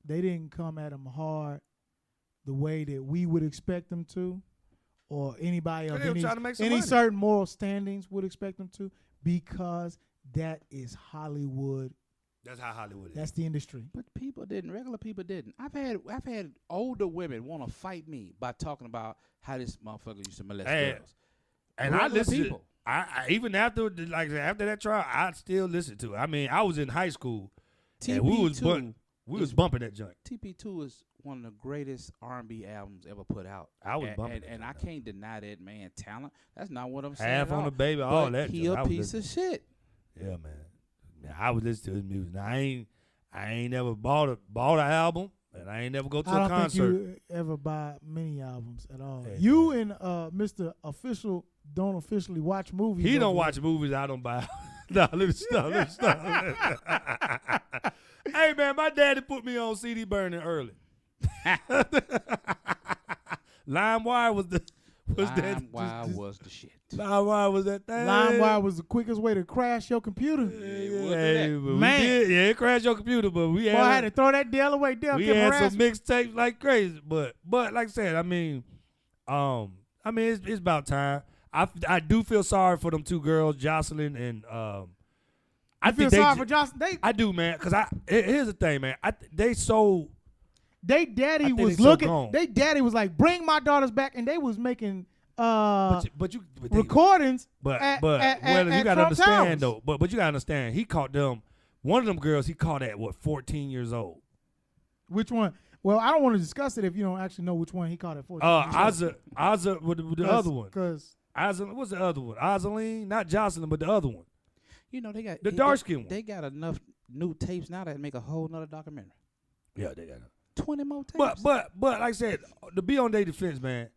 They didn't come at him hard the way that we would expect them to, or anybody of They were any, trying to make some any money. certain moral standings would expect them to, because that is Hollywood. That's how Hollywood is. That's the industry. But regular people didn't. I've had older women want to fight me by talking about how this motherfucker used to molest girls. And I Regular listened. people. I even after that trial, I still listened to it. I mean, I was in high school, and we was bumping that joint. TP2 is one of the greatest R&B albums ever put out. I was bumping and that I joint. can't deny that man talent. That's not what I'm saying. Half at on all. the Baby, all But that. He joint. I a was piece of shit. Yeah, man. Now, I was listening to his music. Now, I ain't never bought an album, and I ain't never go to I a don't think concert. you ever buy many albums at all. Hey, You and Mr. Official don't officially watch movies. He don't over watch movies. I don't buy. No, let me stop. Hey, man, my daddy put me on CD burning early. LimeWire was that. LimeWire was the shit. LimeWire was that thing. LimeWire was the quickest way to crash your computer. Hey, but Man. we did. Yeah, it crashed your computer, but we Boy, I had to throw that Dell away. Dell we kept had harassing some me. mixtapes like crazy. But like I said, I mean, it's about time. I do feel sorry for them two girls, Jocelyn and I I feel think sorry for Johnson. I do, man, because here's the thing, man. They They I daddy think was they so looking. gone. They daddy was like, bring my daughters back, and they was making but they, recordings. But at- well, at- you at gotta Trump understand Towers. though. But you gotta understand, he caught them. One of them girls, he caught at 14 years old. Which one? Well, I don't want to discuss it if you don't actually know which one he caught at 14. Azza with the other one. Because Azza, what's the other one? Azzaline, not Jocelyn, but the other one. You know, they got The dark-skinned one. They got enough new tapes now that make a whole nother documentary. Yeah, they got it. 20 more tapes. But like I said, to be on their defense, man,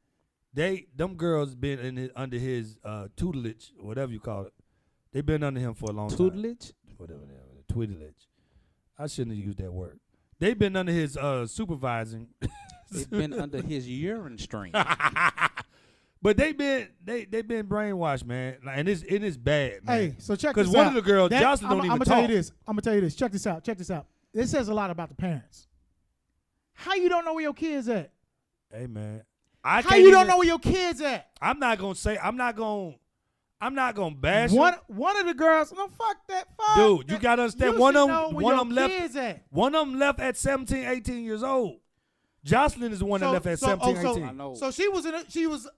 them girls been under his tutelage, whatever you call it. They've been under him for a long time. Tutelage? Whatever, tutelage. I shouldn't have used that word. They've been under his supervising. They've been under his urine stream. But they've been brainwashed, man, like, and it is bad, man. hey, so check this out. Because one of the girls, Jocelyn, don't even I'm talk. gonna tell you this. Check this out. This says a lot about the parents. How you don't know where your kids at? Hey, man, How you don't know where your kids at? I'm not gonna bash One them. of the girls. No, fuck that. Fuck Dude, you that. gotta understand. You One should of know them where your left. kids at. One of them left at 17, 18 years old. Jocelyn is the one that left at 17, 18. I know. So she was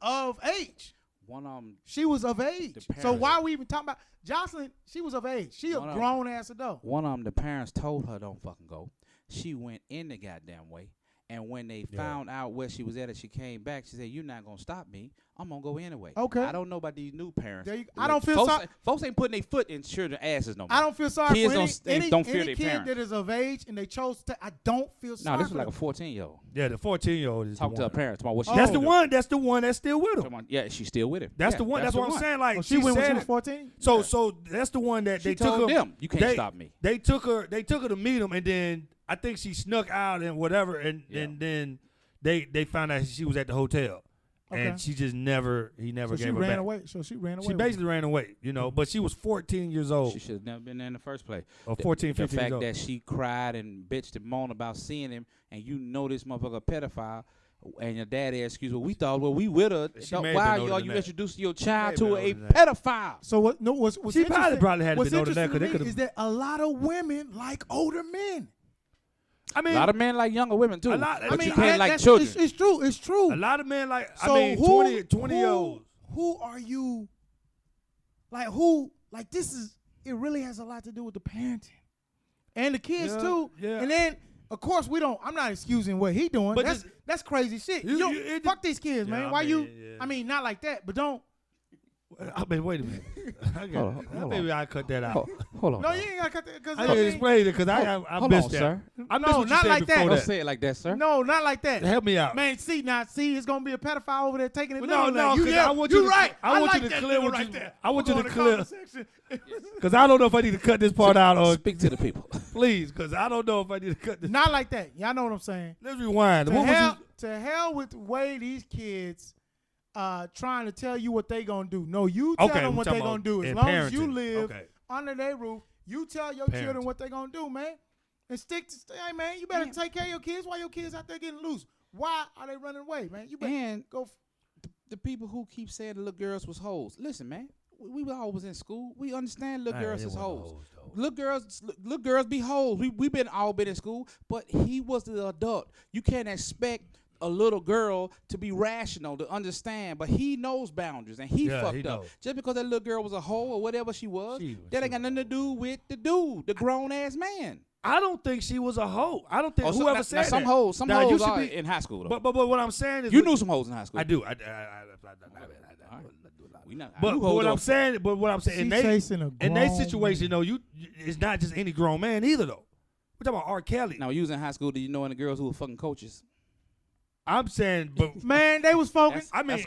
of age. One of them. She was of age. The So parents- why are we even talking about Jocelyn? She was of age. She a One of 'em. grown ass adult. One of them, the parents told her don't fucking go. She went in the goddamn way. And when they found out where she was at and she came back, she said, "You're not going to stop me. I'm going to go anyway." Okay. I don't know about these new parents. There you- I don't feel sorry. Folks ain't putting their foot in children's asses no more. I don't feel sorry Kids for don't fear any their kid parents. that is of age and they chose to. I don't feel sorry. No, this was for like a them. 14-year-old. Yeah, the 14-year-old is Talk the to her one. parents about what she That's gonna the do. one. That's the one that's still with him. Come on. Yeah, she's still with him. That's Yeah, the one. That's the what I'm saying. Like Oh, she went when she said was it. 14. So that's the one that She they told took her. them, "You can't stop me." They took her to meet him, and then I think she snuck out and whatever, and then they found out she was at the hotel, Okay. and she just never he never So gave she her ran back. away. So she ran away. She with basically ran away, but she was 14 years old, She should have never been there in the first place. or 14, The 15 years fact old. that she cried and bitched and moaned about seeing him, and you know this motherfucker a pedophile, and your daddy excuse me, we thought, well, we with her. She may have Why been older are than you that. introducing your child She may to have a been older than pedophile? So what? No, what's She interesting- probably had to what's been older than that, interesting 'cause they to me could've- is that a lot of women like older men. I A mean, lot of men like younger women too. A lot- but I mean, you can't like that's- children. It's true. It's true. a lot of men like. So I mean, who, 20-year-olds. Who are you? Like who? Like this is. It really has a lot to do with the parenting, and the kids Yeah, too. yeah. And then, of course, we don't. I'm not excusing what he doing. But That's crazy shit. You- Fuck these kids, Yeah, man. I Why you? mean, yeah. I mean, not like that, but don't. I mean, wait a minute. Hold Maybe I cut that out. Hold on. No, you ain't gotta cut that because I didn't explain it because I Hold missed on, that. sir. I missed No, what you not said like that. before Don't say it like that, sir. No, not like that. Help me out. Man, see, it's gonna be a pedophile over there taking it. No, literal now. no, 'cause yeah, I want you you're to- right. I want like you to that clear nigga what right you- there. I want We'll you go to the clear- comment section. Because I don't know if I need to cut this part out or Speak to the people. please, because I don't know if I need to cut this. Not like that. Y'all know what I'm saying. Let's rewind. To What was hell, you? to hell with the way these kids trying to tell you what they gonna do. No, you tell Okay, them we what talking they gonna about do. As in long as you parenting. live Okay. under their roof, you tell your Parenting. children what they gonna do, man. And stick to hey man, you better take care of your kids while your kids out there getting loose. Why are they running away, man? You better And go. the people who keep saying the little girls was hoes. Listen, man, we were always in school. We understand little girls is hoes. Little girls be hoes. We all been in school, but he was the adult. You can't expect a little girl to be rational, to understand, but he knows boundaries, and he fucked up. Just because that little girl was a hoe or whatever she was, that ain't got nothing to do with the dude, the grown-ass man. I don't think she was a hoe. I don't think whoever said that. Some hoes are in high school, though. But what I'm saying is... You knew some hoes in high school. I do. But what I'm saying, in their situation, though, it's not just any grown man either, though. We're talking about R. Kelly. Now, when you was in high school, did you know any girls who were fucking coaches? I'm saying, but man, they was focused. I mean,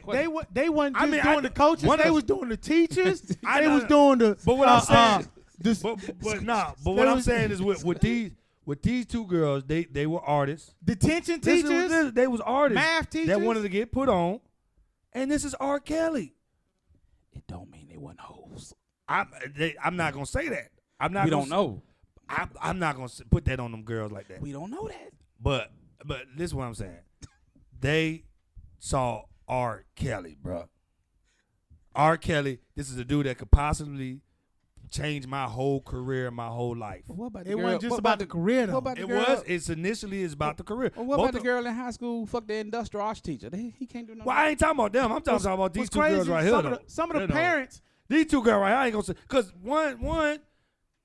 they wasn't just doing the coaches. They was doing the teachers. They was doing the. But what I'm saying, but what I'm saying is with these two girls, they were artists. Detention teachers. They was artists. Math teachers that wanted to get put on, and this is R. Kelly. It don't mean they wasn't hoes. I'm not gonna say that. We don't know. I'm not gonna put that on them girls like that. We don't know that. But this is what I'm saying. They saw R. Kelly, bro. R. Kelly, this is a dude that could possibly change my whole career, my whole life. What about the it girl? wasn't just about the career, though. It's initially about the career. Well, what about the girl in high school who fucked the industrial arts teacher? He can't do nothing. Well, I ain't talking about them. I'm talking about these two girls right here. Some of the parents. These two girls right here, I ain't gonna say. Because one,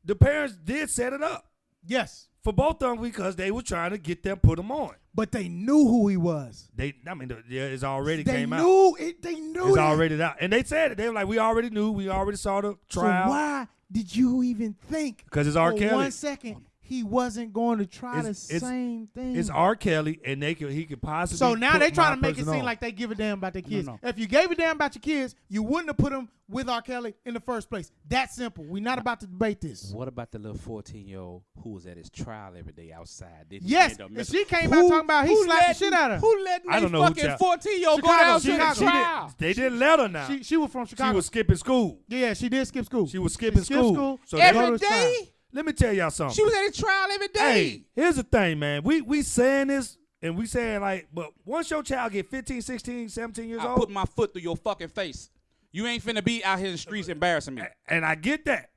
the parents did set it up. Yes. For both of them because they were trying to get them, put them on. But they knew who he was. It's already came out. They knew it's it. already out. And they said it. They were like, we already knew. We already saw the trial. So why did you even think? Because it's R. Kelly. For 1 second, he wasn't going to try the same thing. It's R. Kelly, and he could possibly. So now they trying to make it seem on. like they give a damn about their kids. No. If you gave a damn about your kids, you wouldn't have put them with R. Kelly in the first place. That simple. We're not about to debate this. What about the little 14-year-old who was at his trial every day outside? Yes, and she came out talking about he slapped the shit out of her. Who let I don't know fucking 14-year-old go down to the trial? They didn't let her now. She was from Chicago. She was skipping school. Yeah, she did skip school. She was skipping school. So every day? Let me tell y'all something. She was at his trial every day. Hey, here's the thing, man. We saying this, and we saying like, but once your child get 15, 16, 17 years I old. put my foot through your fucking face. You ain't finna be out here in the streets embarrassing me. And I get that.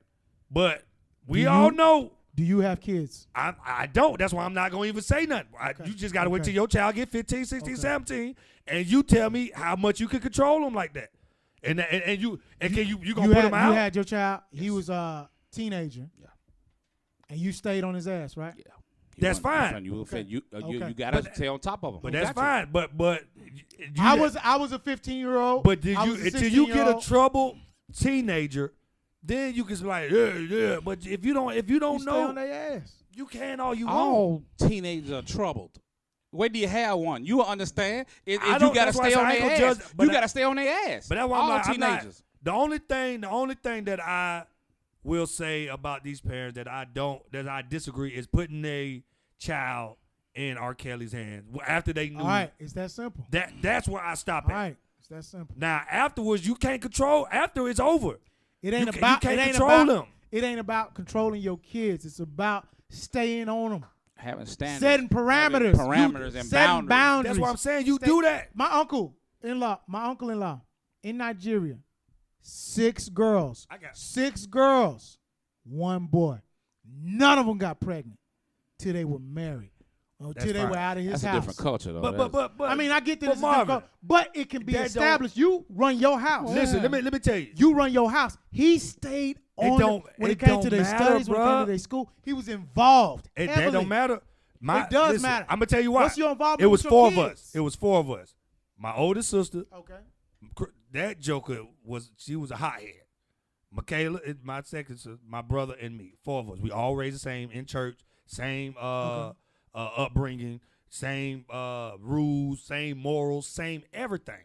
But we all know. Do you have kids? I don't. That's why I'm not going to even say nothing. You just got to wait till your child get 15, 16, 17, and you tell me how much you can control them like that. And you going to put him out? You had your child. Yes. He was a teenager. Yeah. And you stayed on his ass, right? Yeah. That's fine. You gotta stay on top of him. But that's fine. But I was a 15-year-old. But until you get a troubled teenager, then you can be like, yeah. But if you don't know, stay on their ass. You can all you want. All teenagers are troubled. Wait till you have one. You will understand. If you gotta stay on their ass, you gotta stay on their ass. But that's why all teenagers. The only thing that I will say about these parents that I disagree is putting a child in R. Kelly's hands after they knew. All right, it's that simple. That's where I stop at. All right, it's that simple. Now afterwards, you can't control. After it's over, it ain't you about can't control them. It ain't about controlling your kids. It's about staying on them, having standards, setting parameters, and boundaries. That's what I'm saying. You do that. My uncle-in-law in Nigeria. 6 girls. I got 6 girls, 1 boy. None of them got pregnant till they were married. Until they were out of his house. That's a different culture, though. But I mean, I get that it's different, but it can be established. You run your house. Listen, let me tell you. You run your house. He stayed on when it came to their studies, when it came to their school. He was involved. That don't matter. It does matter. I'm gonna tell you why. What's your involvement? It was with 4 your of us. It was 4 of us. My oldest sister. Okay. That joker was a hothead. Michaela, my second sister, my brother, and me. 4 of us. We all raised the same in church, same upbringing, same rules, same morals, same everything.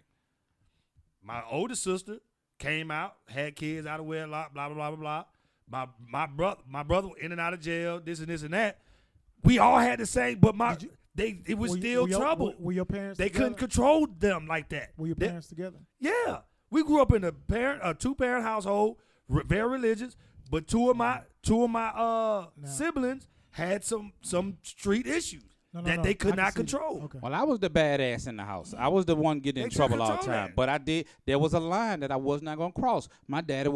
My oldest sister came out, had kids out of wedlock, blah blah blah blah blah. My brother in and out of jail, this and that. We all had the same, but it was still trouble. Were your parents? They together? couldn't control them like that. Were your parents together? Yeah, we grew up in a 2-parent household, very religious. But two of my siblings had some street issues. that they could I can not see that. control. Okay. Well, I was the badass in the house. I was the one getting in They trouble took all the control of time. that. But I did. There was a line that I was not gonna cross. My daddy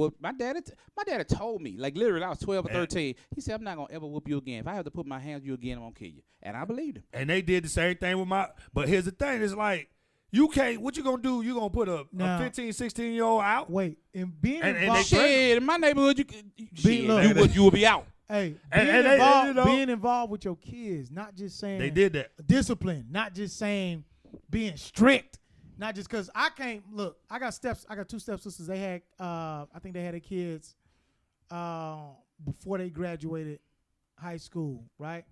told me, like literally, I was 12 or 13. He said, "I'm not gonna ever whoop you again. If I have to put my hands on you again, I'm gonna kill you." And I believed him. And they did the same thing with my. But here's the thing: it's like you can't. What you gonna do? You gonna put a Now- 15, 16-year-old out? Wait, and being And they involved. Shit, in my neighborhood, look. you would be out. Hey, And being, they- involved, you know- being involved with your kids, not just saying They did that. discipline, not just saying being strict, not just because I can't look. I got two stepsisters. They had, I think they had their kids before they graduated high school, right?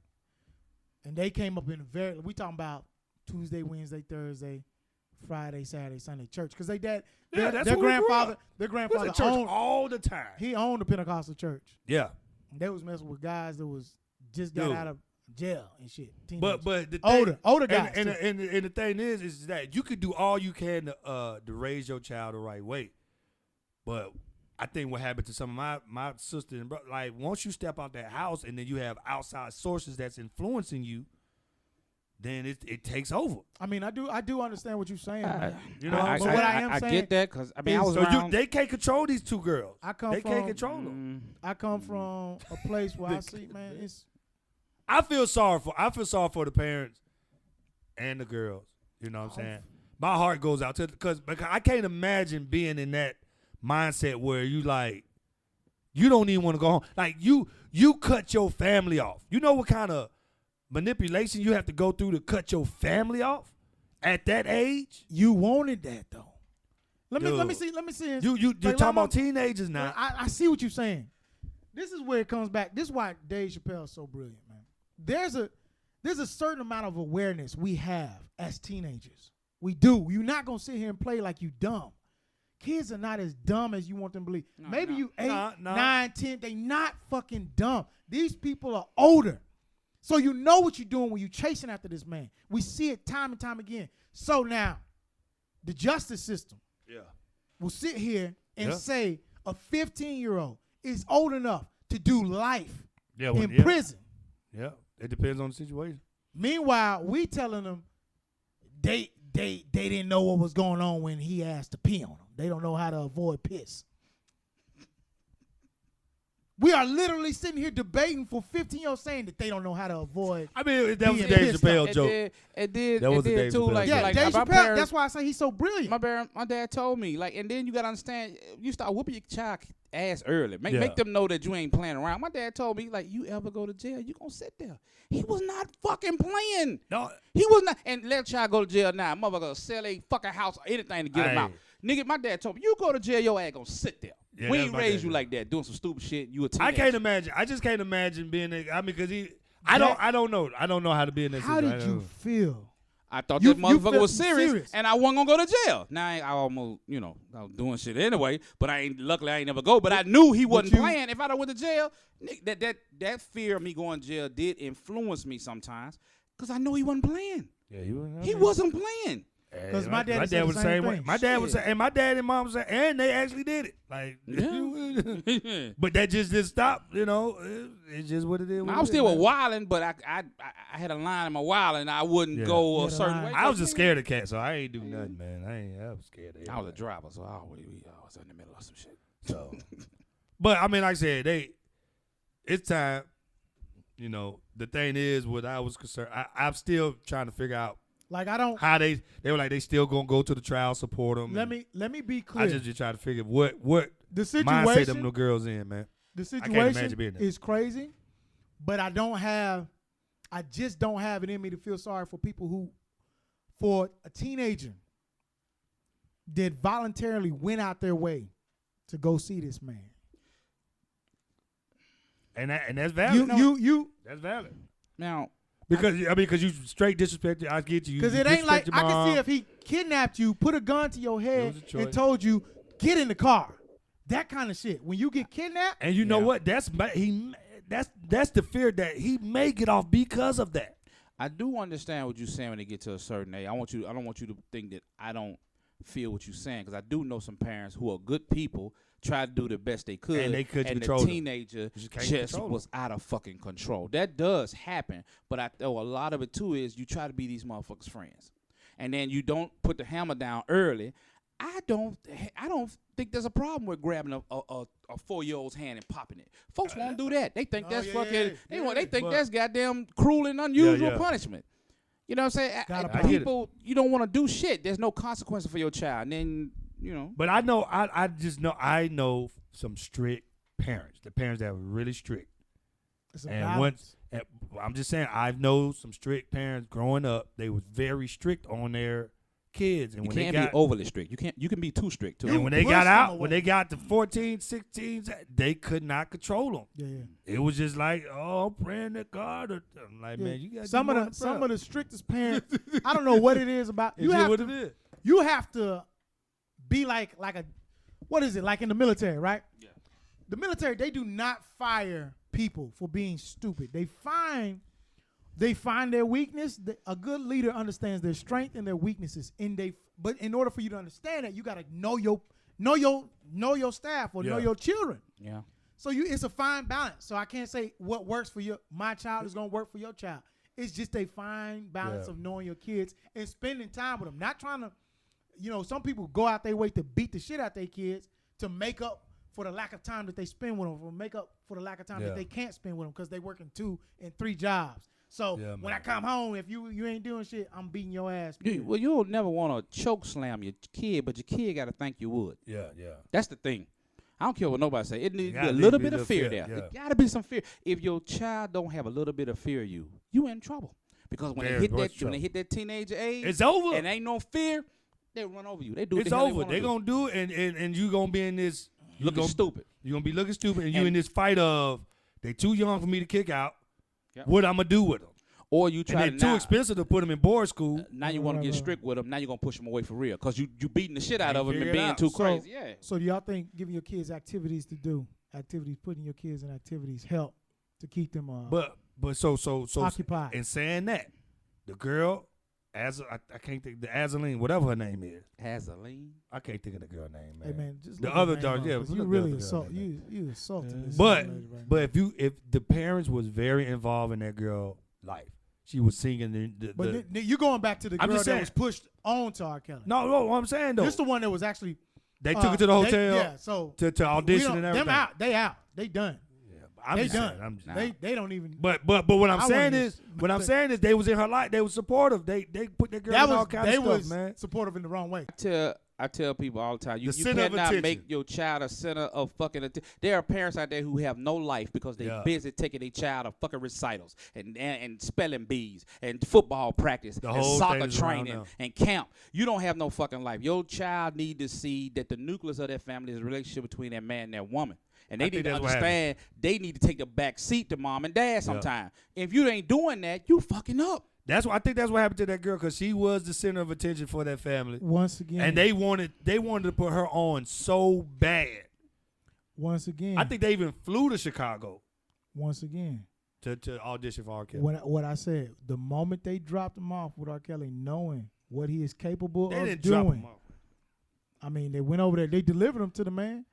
And they came up in we talking about Tuesday, Wednesday, Thursday, Friday, Saturday, Sunday church because they dad, Yeah, their that's where we grew grandfather, up. their We was grandfather at church owned. all the time. He owned a Pentecostal church. Yeah, They was messing with guys that was just got Dude. out of jail and shit. but Teenagers. the thing, older guys. and, too. and the thing is that you could do all you can to raise your child the right way, but I think what happened to some of my sister and brother, like once you step out that house and then you have outside sources that's influencing you, then it takes over. I mean, I do understand what you're saying. man. You know, but what I am I saying get that because I mean I is- was So around. they can't control these two girls. I come They from can't control them. I come from a place where I see, man, it's I feel sorry for the parents and the girls. You know what I'm saying? My heart goes out to because I can't imagine being in that mindset where you don't even want to go home. Like you cut your family off. You know what kind of manipulation you have to go through to cut your family off at that age? you wanted that though. Let me Dude. see. You're Like, talking about I'm- teenagers now. I see what you're saying. This is where it comes back. This is why Dave Chappelle is so brilliant, man. There's a certain amount of awareness we have as teenagers. We do. You're not gonna sit here and play like you dumb. Kids are not as dumb as you want them to believe. No, Maybe no. you 8, No. 9, 10. They not fucking dumb. These people are older. So you know what you're doing when you're chasing after this man. We see it time and time again. So now, the justice system Yeah. will sit here and Yeah. say a 15-year-old is old enough to do life Yeah. in prison. Yeah. It depends on the situation. Meanwhile, we telling them they didn't know what was going on when he asked to pee on them. They don't know how to avoid piss. We are literally sitting here debating for 15-year-olds saying that they don't know how to avoid. I mean, that was a Being Dave pissed Chappelle It joke. did That was a did Dave too. Chappelle Like, joke. Yeah, like Dave my Chappelle. parents, That's why I say he's so brilliant. my dad told me, like, and then you gotta understand, you start whooping your child ass early. Yeah. Make them know that you ain't playing around. My dad told me, like, you ever go to jail, you gonna sit there. He was not fucking playing. No, He was not, and let a child go to jail now. Motherfucker gonna sell a fucking house or anything to get him Hey. out. Nigga, my dad told me, you go to jail, your ass gonna sit there. Yeah, We that's ain't my raised dad. you like that, doing some stupid shit. You a I teenager. can't imagine. I just can't imagine being. I mean, because I don't know. I don't know how to be in this. How did you feel? I thought You- that you motherfucker felt was serious, serious. and I wasn't gonna go to jail. Now I almost, I was doing shit anyway. But luckily I ain't never go. But I knew he wasn't you- playing. If I done went to jail, that fear of me going to jail did influence me sometimes, cause I know he wasn't playing. Yeah, you. He wasn't playing. 'Cause my daddy said the was same way. thing. My dad was Shit. saying, and my dad and mom said, and they actually did it. Like, Yeah. but that just didn't stop. It's just what it is. I was still a wilding, but I had a line in my wilding. I wouldn't Yeah. go You a had a certain line. way. I was just scared of cats, so I ain't do nothing, man. I was scared of. I was a everybody. driver, so I was in the middle of some shit. So, but I mean, like I said, it's time. The thing is, what I was concerned, I'm still trying to figure out Like I don't. how they were like they still gonna go to the trial, support them. Let me be clear. I just try to figure what The mindset them situation. little girls in, man. The can't imagine situation being there. is crazy, but I just don't have it in me to feel sorry for a teenager that voluntarily went out their way to go see this man. And that's valid. You, That's valid. Now, Because you straight disrespected. I get you. because you it ain't like disrespect your I can see mom. if he kidnapped you, put a gun to your head, was a choice. and told you get in the car. That kind of shit. When you get kidnapped, And you know Yeah. what? That's the fear that he may get off because of that. I do understand what you're saying when they get to a certain age. I don't want you to think that I don't feel what you're saying, because I do know some parents who are good people, try to do the best they could, And they couldn't and control the them. teenager You just can't just control was out of fucking control. That does happen, but I know a lot of it too is you try to be these motherfuckers' friends, and then you don't put the hammer down early. I don't think there's a problem with grabbing a 4-year-old's hand and popping it. Folks won't do that. They think that's fucking. They think that's goddamn cruel and unusual punishment. You know what I'm saying? Gotta People, you don't want to do shit. There's no consequences for your child. And then, you know. But I know, I just know, I know some strict parents. The parents that were really strict. It's a And balance. I'm just saying, I know some strict parents growing up. They was very strict on their kids, and You when can't they got be overly strict. You can be too strict too. and when they push got them out, away. when they got to 14, 16, they could not control them. Yeah. It was just like, oh, I'm praying to God. I'm like, man, you got some of the strictest parents. I don't know what it is about. You have what to, it is. You have to be like a, what is it, like in the military, right? Yeah. The military, they do not fire people for being stupid. They find their weakness. A good leader understands their strength and their weaknesses. But in order for you to understand that, you gotta know your staff or know your children. Yeah. So it's a fine balance. So I can't say what works for my child is gonna work for your child. It's just a fine balance of knowing your kids and spending time with them. Not trying to, some people go out their way to beat the shit out their kids to make up for the lack of time that they spend with them, or make up for the lack of time that they can't spend with them because they working 2 and 3 jobs. So when I come home, if you ain't doing shit, I'm beating your ass. Well, you'll never want to choke slam your kid, but your kid got to think you would. Yeah. That's the thing. I don't care what nobody say. It needs to be a Gotta little be bit of fear there. yeah. There got to be some fear. If your child don't have a little bit of fear of you in trouble. Because when Very they much hit that teenager age, It's over. and ain't no fear, they run over you. They do. It's what the hell over. They They gonna do it, and you gonna be in this looking stupid. You gonna be looking stupid, and you And- in this fight of they too young for me to kick out. Yep. What I'm gonna do with them? Or you And try they're to too expensive to put them in board school. Now you want to get strict with them. Now you're gonna push them away for real, cause you beating the shit out of them figure and it being out. too crazy. Yeah. So do y'all think giving your kids activities to do, putting your kids in activities help to keep them But so occupied? in saying that, the girl, I can't think, the Azaline, whatever her name is. Hazeline. I can't think of the girl name, man. Hey man, just The look other her name dog, up, yeah, 'cause look you the really other assault girl name. you assaulting this. But young lady right but if the parents was very involved in that girl life, she was singing the But you going back to the I'm girl just that saying. was pushed on to R. Kelly. no, what I'm saying though, This the one that was actually they took her to the hotel yeah, so to audition we and don't- everything. them out. They done. I'm They just done. saying, I'm just, They don't even. But what I'm I saying wouldn't is, they was in her life. They was supportive. They put that girl That in all was kind they of stuff, was man. supportive in the wrong way. I tell people all the time, you center of cannot attention. make your child a center of fucking attention. There are parents out there who have no life because they're Yeah. busy taking their child to fucking recitals and spelling bees and football practice The and whole soccer thing is around training them. and camp. You don't have no fucking life. Your child need to see that the nucleus of their family is a relationship between that man and that woman. And they I need think to that's what understand they need to take the back seat to mom and dad sometime. If you ain't doing that, you fucking up. I think that's what happened to that girl because she was the center of attention for that family, Once again, and they wanted to put her on so bad. once again, I think they even flew to Chicago once again, to audition for R. Kelly. what I said, the moment they dropped him off with R. Kelly, knowing what he is capable They of didn't drop doing. him off. I mean, they went over there. They delivered him to the man.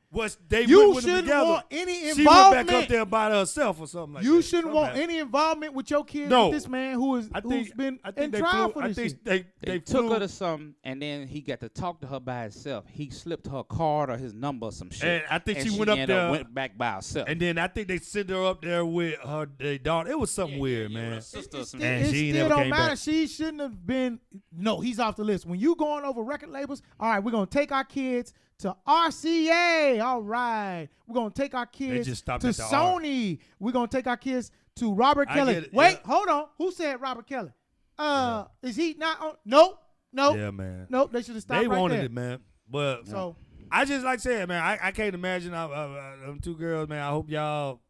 They You went with them shouldn't together. want any She went involvement. back up there by herself or something like that. You shouldn't Something want happened. any involvement with your kids No. with this man who's been in they trial flew, for I this think shit. they They flew, took her to something, and then he got to talk to her by himself. He slipped her card or his number or some shit. And I think and she went up ended there- went back by herself. and then I think they sent her up there with their daughter. It was something weird, man. Her sister or some It, And it she still never don't came matter. back. She shouldn't have been. No, he's off the list. When you going over record labels, all right, we're gonna take our kids to RCA. All right, we're gonna take our kids just stopped to at the R. Sony. We're gonna take our kids to Robert I Kelly. get it, Wait, yeah. hold on. Who said Robert Kelly? Is he not on? Nope. Yeah, man. Nope. They should have stopped They right wanted there. it, man. But So I just like saying, man, I can't imagine them 2 girls, man. I hope y'all.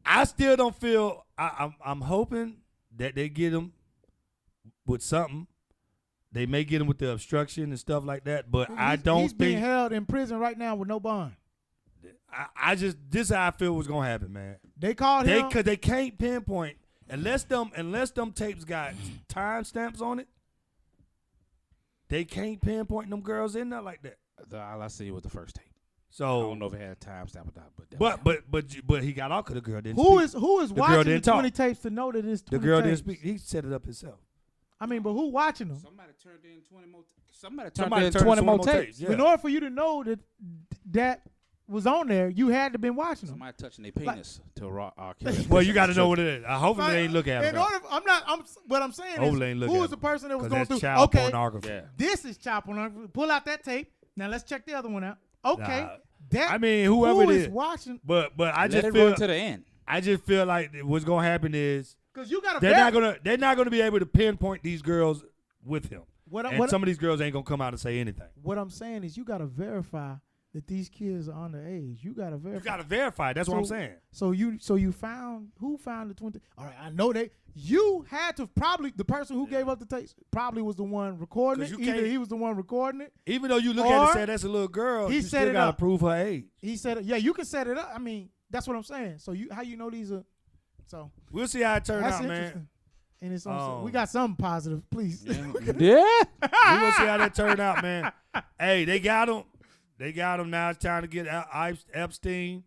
I still don't feel. I'm hoping that they get them with something. They may get him with the obstruction and stuff like that, but I don't he's being think. held in prison right now with no bond. I just this is how I feel was gonna happen, man. They called him. Cause they can't pinpoint unless them tapes got time stamps on it. they can't pinpoint them girls in there like that. All I see was the first tape. I So, don't know if it had a timestamp or not, but that was but he got off because the girl didn't Who speak. is The girl watching the didn't talk. 20 tapes to know that it's 20 The girl tapes? didn't speak. He set it up himself. I mean, but who watching them? somebody turned in 20 more. Somebody Somebody turned 20 more tapes. tapes. Yeah. In order for you to know that was on there, you had to been watching them. Somebody touching their penis to R. Kelly. Well, you got to know what it is. Hopefully, they ain't look at it. In order, what I'm saying Hopefully they ain't is, look who at was it. the person that was 'Cause going that's through? child Okay, pornography. Yeah. this is child pornography. Pull out that tape. Now let's check the other one out. Okay, Nah. that I mean, whoever who it is is. watching? But I Let just it feel run to the end. I just feel like what's gonna happen is Because you got to. they're not gonna be able to pinpoint these girls with him. What Some of these girls ain't gonna come out and say anything. I'm saying is you got to verify that these kids are underage. You got to verify. You gotta verify. That's what I'm saying. So you found who found the 20? All right, I know you had to probably the person who gave up the tapes probably was the one recording 'Cause it. you Either can't- he was the one recording it. Even though you look at it Or and say that's a little girl, he you set still it gotta up. prove her age. He said, "Yeah, you can set it up." I mean, that's what I'm saying. So how you know these are? So We'll see how it turns that's out, interesting. man. And it's we got something positive, please. Yeah. We're gonna see how that turned out, man. Hey, they got him. They got him. Now it's time to get Epstein.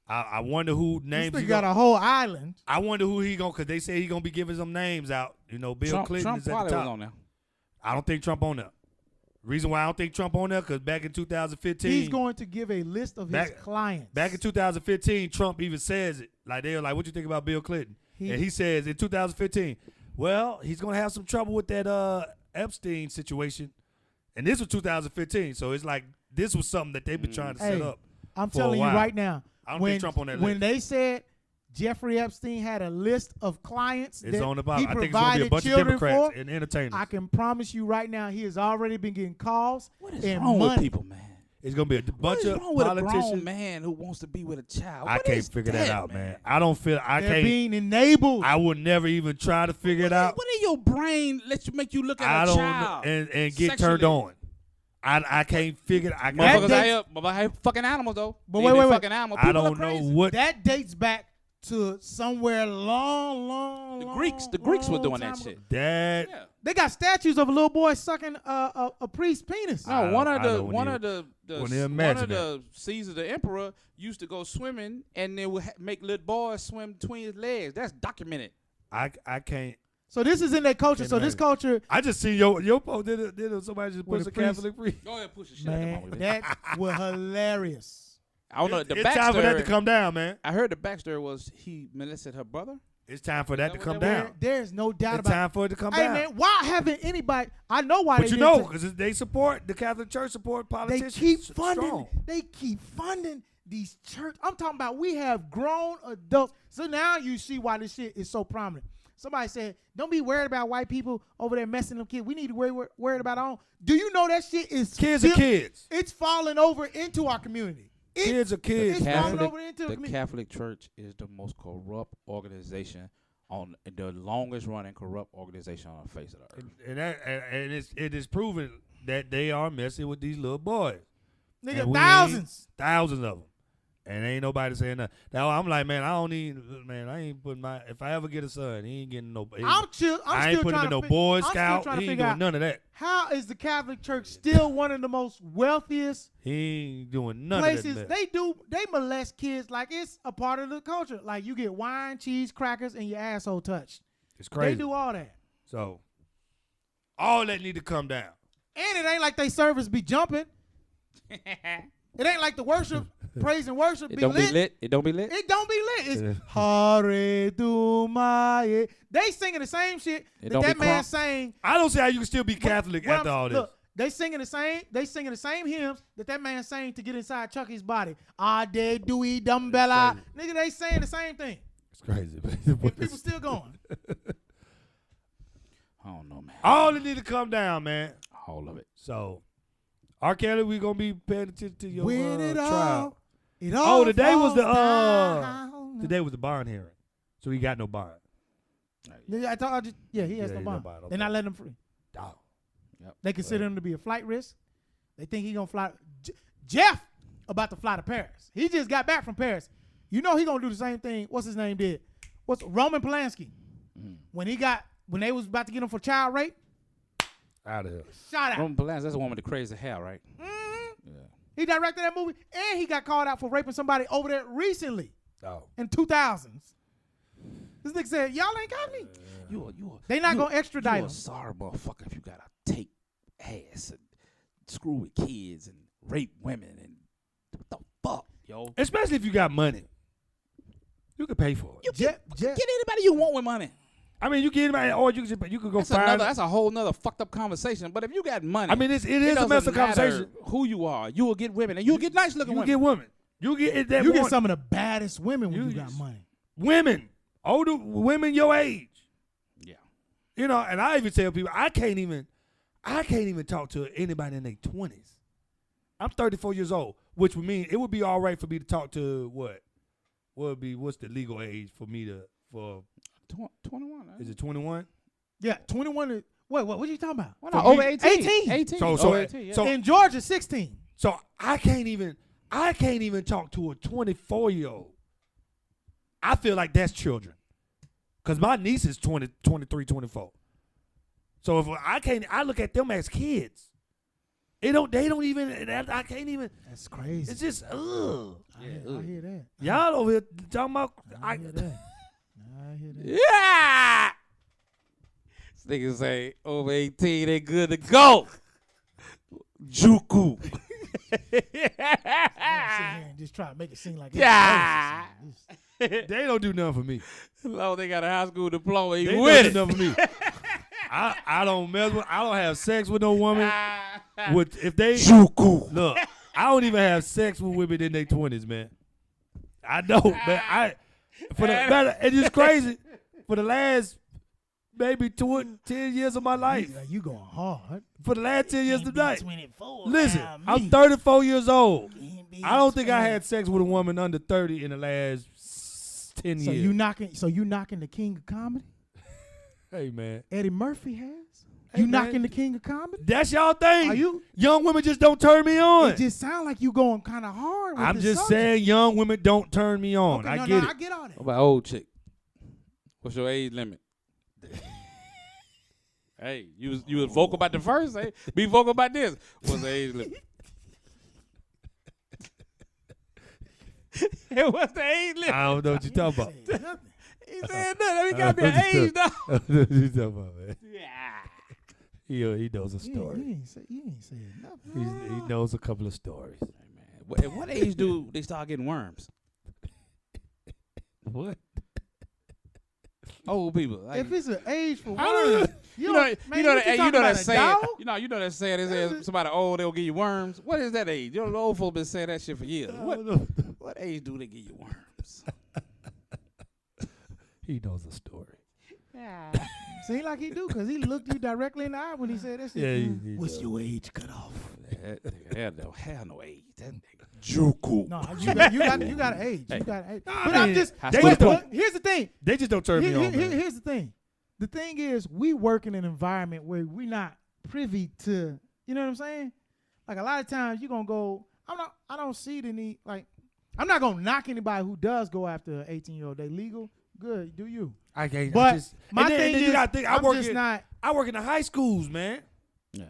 I wonder who This names. thing got a whole island. I wonder who he gonna, because they say he gonna be giving some names out. You know, Bill Clinton Trump is at probably the was top. on there. I don't think Trump on there. Reason why I don't think Trump on there, because back in 2015, He's going to give a list of his clients. back in 2015, Trump even says it. Like they were like, "What you think about Bill Clinton?" And he says in 2015, well, he's gonna have some trouble with that Epstein situation. And this was 2015, so it's like this was something that they've been trying to set up. I'm for a telling you while. right now. I don't think Trump on that When list. they said Jeffrey Epstein had a list of clients It's that on the he bottom. I think it's gonna be a provided bunch of children Democrats for, and entertainers. I can promise you right now, he has already been getting calls What is and wrong money. with people, man? It's gonna be a What bunch is of wrong with a politicians. grown man who wants to be with a child? I What can't is figure that out, man. man. I don't feel. I They're can't. being enabled. I would never even try to figure it out. What in your brain make you look at I a don't child and get sexually? turned on. I can't figure. I Motherfuckers dates- out here fucking animals though. But They wait. fucking animals. I People don't are know crazy. what. That dates back to somewhere long. The Greeks were doing time that ago. shit. That Yeah. They got statues of a little boy sucking a priest's penis. No, one of the wouldn't one imagine of the Caesar the emperor used to go swimming and they would make little boys swim between his legs. That's documented. I can't. So this is in their culture. Can't So this imagine. culture, I just see your post. Did somebody just With push a a priest. Catholic priest? Go ahead, push the shit out man, of that was hilarious. I don't know. The It's time for that to backstory. come down, man. I heard the backstory was he molested her brother. It's time for that to what come they down. There's no doubt It's about time for it to come Hey down. man, why haven't anybody? I know why. But they you didn't know, take- because they support the Catholic Church, support they politicians. keep funding. strong. They keep funding these church. I'm talking about. We have grown adults. So now you see why this shit is so prominent. Somebody said, "Don't be worried about white people over there messing them kids. We need to worried about our own." Do you know that shit is Kids are kids. It's falling over into our community. Kids are kids. It's man. falling over into the The community. Catholic Church is the most corrupt organization on the longest running corrupt organization on the face of the earth. And it is proven that they are messing with these little boys. Nigga, And we thousands. Thousands of them. And ain't nobody saying nothing. Now I'm like, man, I ain't putting if I ever get a son, he ain't getting no. I'm chill. I ain't still putting him trying in no to Boy I'm still Scout. trying to He ain't figure doing out none of that. how is the Catholic Church still one of the most wealthiest He ain't doing none places. of that. They molest kids like it's a part of the culture. Like you get wine, cheese, crackers, and your asshole touched. It's crazy. They do all that. So all that need to come down. And it ain't like they service be jumping. It ain't like the worship, praise and worship It be don't lit. be lit. It don't be lit. It don't be lit. It's Yeah. Hare Dumaye. They singing the same shit It that don't that be man crunk. sang. I don't see how you can still be Catholic What after I'm- all this. Look, they singing the same hymns that man sang to get inside Chucky's body. Ah, de dewey dumbella. Nigga, they saying the same thing. It's crazy. And people still going. I don't know, man. all it need to come down, man. All of it. So R. Kelly, we gonna be paying attention to your When it trial. all, it all Oh, today was the falls down. today was the bond hearing, so he got no bond. Yeah, I told you, yeah, he has Yeah, no he bond. no bond, They're not okay. letting him free. Dog. They consider him to be a flight risk. They think he gonna fly. Jeff about to fly to Paris. He just got back from Paris. You know he gonna do the same thing. What's his name did? What's Roman Polanski? When they was about to get him for child rape. Out of here. Shout out. Roman Polanski, that's the one with the crazy hair, right? Mm-hmm. Yeah. He directed that movie, and he got called out for raping somebody over there recently Oh. in 2000s. This nigga said, "Y'all ain't got me." They not gonna extradite You him. a sorry motherfucker if you gotta take ass and screw with kids and rape women and what the fuck, yo? Especially if you got money. You can pay for it. Get anybody you want with money. I mean, you get anybody, or you could go find. That's a whole nother fucked up conversation. But if you got money, I mean, it is a doesn't messed up matter conversation. who you are, you will get women, and you'll get nice looking You women. get women. You get some of the baddest women when you got money. Women, older women your age. Yeah. You know, and I even tell people I can't even talk to anybody in their 20s. I'm 34 years old, which would mean it would be all right for me to talk to what's the legal age for me to 21. is it 21? Yeah, 21. What you talking about? Well, For no, over me, 18. 18. So 18, yeah. so In Georgia, 16. so I can't even talk to a 24-year-old. I feel like that's children. Cuz my niece is 20, 23, 24. So if I look at them as kids. They don't even I can't even. That's crazy. It's just ugh. I hear that. Y'all over here talking about I hear that. I hear that. Yeah. This nigga say over 18, they good to go. Juku. Sit here and just try to make it seem like it's Yeah. crazy. they don't do nothing for me. Lord, they got a high school diploma. He They with don't it. do nothing for me. I don't mess with. I don't have sex with no woman. If they Juku. look, I don't even have sex with women in their 20s, man. I don't, man. It's just crazy. For the last maybe 10 years of my life, You going hard. for the last 10 years of life. 24. Listen, I'm 34 years old. I don't think I had sex with a woman under 30 in the last 10 So years. you knocking the king of comedy? Hey, man. Eddie Murphy has? Hey, You man. knocking the king of comedy? That's y'all thing. Are you? Young women just don't turn me on. It just sound like you going kind of hard with I'm this just subject. saying young women don't turn me on. Okay, I no, get no, it. I get all that. What about old chick? What's your age limit? Hey, you was vocal about the first. Hey, be vocal about this. What's the age limit? What's the age limit? I don't know what you're talking about. Say nothing. He said nothing. He got to be an age, though. I don't know what you're talking about, man. Yeah. He knows a story. You ain't saying nothing. He knows a couple of stories. Man, at what age do they start getting worms? What? Old people. Like, If it's an age for I don't worms, you know that saying. dog? You know that saying. They say somebody old, they'll give you worms. What is that age? You know, the old folks been saying that shit for years. What age do they give you worms? He knows a story. Yeah. Seem like he do, because he looked you directly in the eye when he said that shit. Yeah, he What's does. your age cut off? Have no age. That nigga Juku. No, you got an age. Hey. You got an age. I But I'm mean, just, they but- just don't- but here's the thing. They just don't turn me on, man. Here's the thing. The thing is, we work in an environment where we're not privy to, you know what I'm saying? Like a lot of times you're gonna go, I don't see the need, like, I'm not gonna knock anybody who does go after an 18-year-old. They legal, good, do you. I can't. But I just, my and then, thing and then is, you gotta think, I'm just not. I work in the high schools, man. Yeah.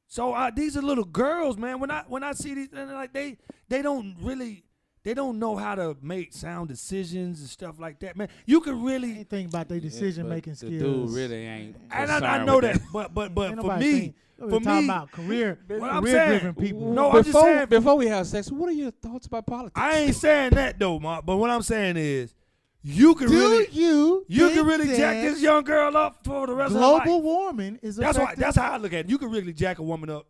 So these are little girls, man. When I see these, and like they don't know how to make sound decisions and stuff like that, man. You could really, Anything about their decision making The skills. dude really ain't. and I concerned know with that, but Ain't for nobody me, think- for talking me, about career I'm driven saying- people. No, I'm just saying- Before we have sex, what are your thoughts about politics? I ain't saying that though, Mark. But what I'm saying is, you can really, you can think really jack that this young girl up for the rest of her life. global warming is That's why. affecting- That's how I look at it. You can really jack a woman up.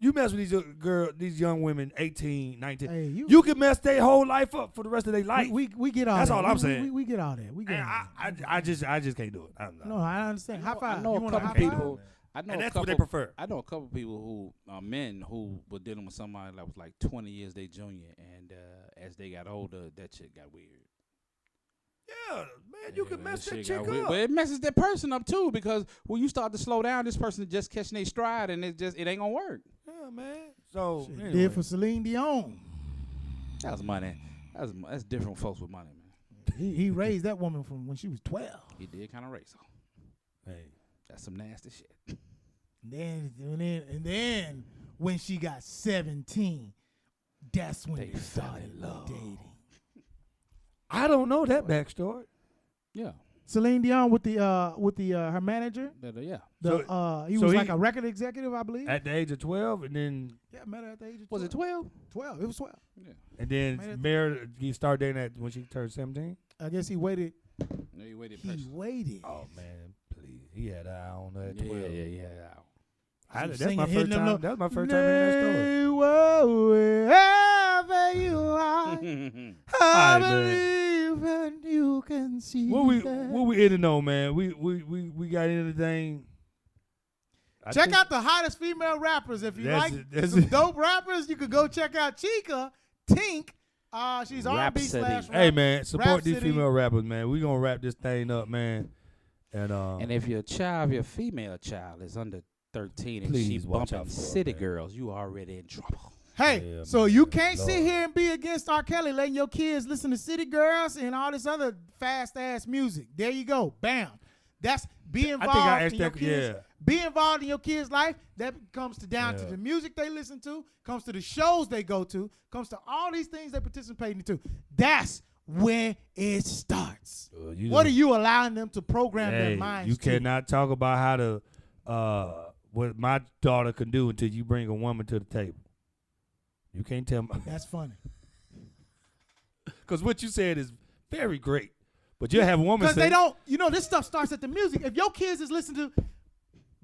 You mess with these young women, 18, 19. Hey, you can mess their whole life up for the rest of their life. we get all That's that. all I'm We- saying. We get all that. We get And all that. I just can't do it. No, I understand. High five. I know You a want a couple high five? people. I know And a that's couple, what they prefer. I know a couple people who men who were dealing with somebody that was like 20 years their junior, and as they got older, that shit got weird. Yeah, man, you can mess that shit chick got weird. up. But it messes that person up too, because when you start to slow down, this person is just catching their stride, and it ain't gonna work. Yeah, man. So Shit, anyway. did for Celine Dion. That was money. That's different folks with money, man. He raised that woman from when she was 12. He did kind of race her. Hey, That's some nasty shit. And then when she got 17, that's when they fell started in love. dating. I don't know that backstory. Yeah. Celine Dion with the her manager. Yeah. He so was he- like a record executive, I believe. At the age of 12, and then Yeah, met her at the age of 12. Was it 12? 12. It was 12. Yeah. and then Made it- married. He started dating at when she turned 17. I guess he waited. No, you waited. He waited. Oh man, please. He had an eye on her at Yeah, 12. yeah. She That's singing, my hitting first them time. notes. That was my first time hearing that story. Whoa, wherever you are, I Alright, man. believe and you can see What that. we ending on, man? We got anything? I Check think- out the hottest female rappers. If you That's like it, that's some it. dope rappers, you could go check out Chica Tink. She's R&B Rhapsody. slash rap. Hey man, support these Rhapsody. female rappers, man. We gonna wrap this thing up, man. And And if your female child is under 13 and she Please watch bumping out for her, city man. girls, you already in trouble. Hey, Yeah, so man. you can't sit Lord. here and be against R. Kelly, letting your kids listen to City Girls and all this other fast ass music. There you go, bam. That's be involved. I asked in your that- kids. yeah. Be involved in your kids' life. That comes down to Yeah. the music they listen to, comes to the shows they go to, comes to all these things they participate into. That's where it starts. What are you allowing them to program their minds you to? cannot talk about how to what my daughter can do until you bring a woman to the table. You can't tell me That's funny. because what you said is very great, but you have a woman Because say they don't, this stuff starts at the music. If your kids is listening to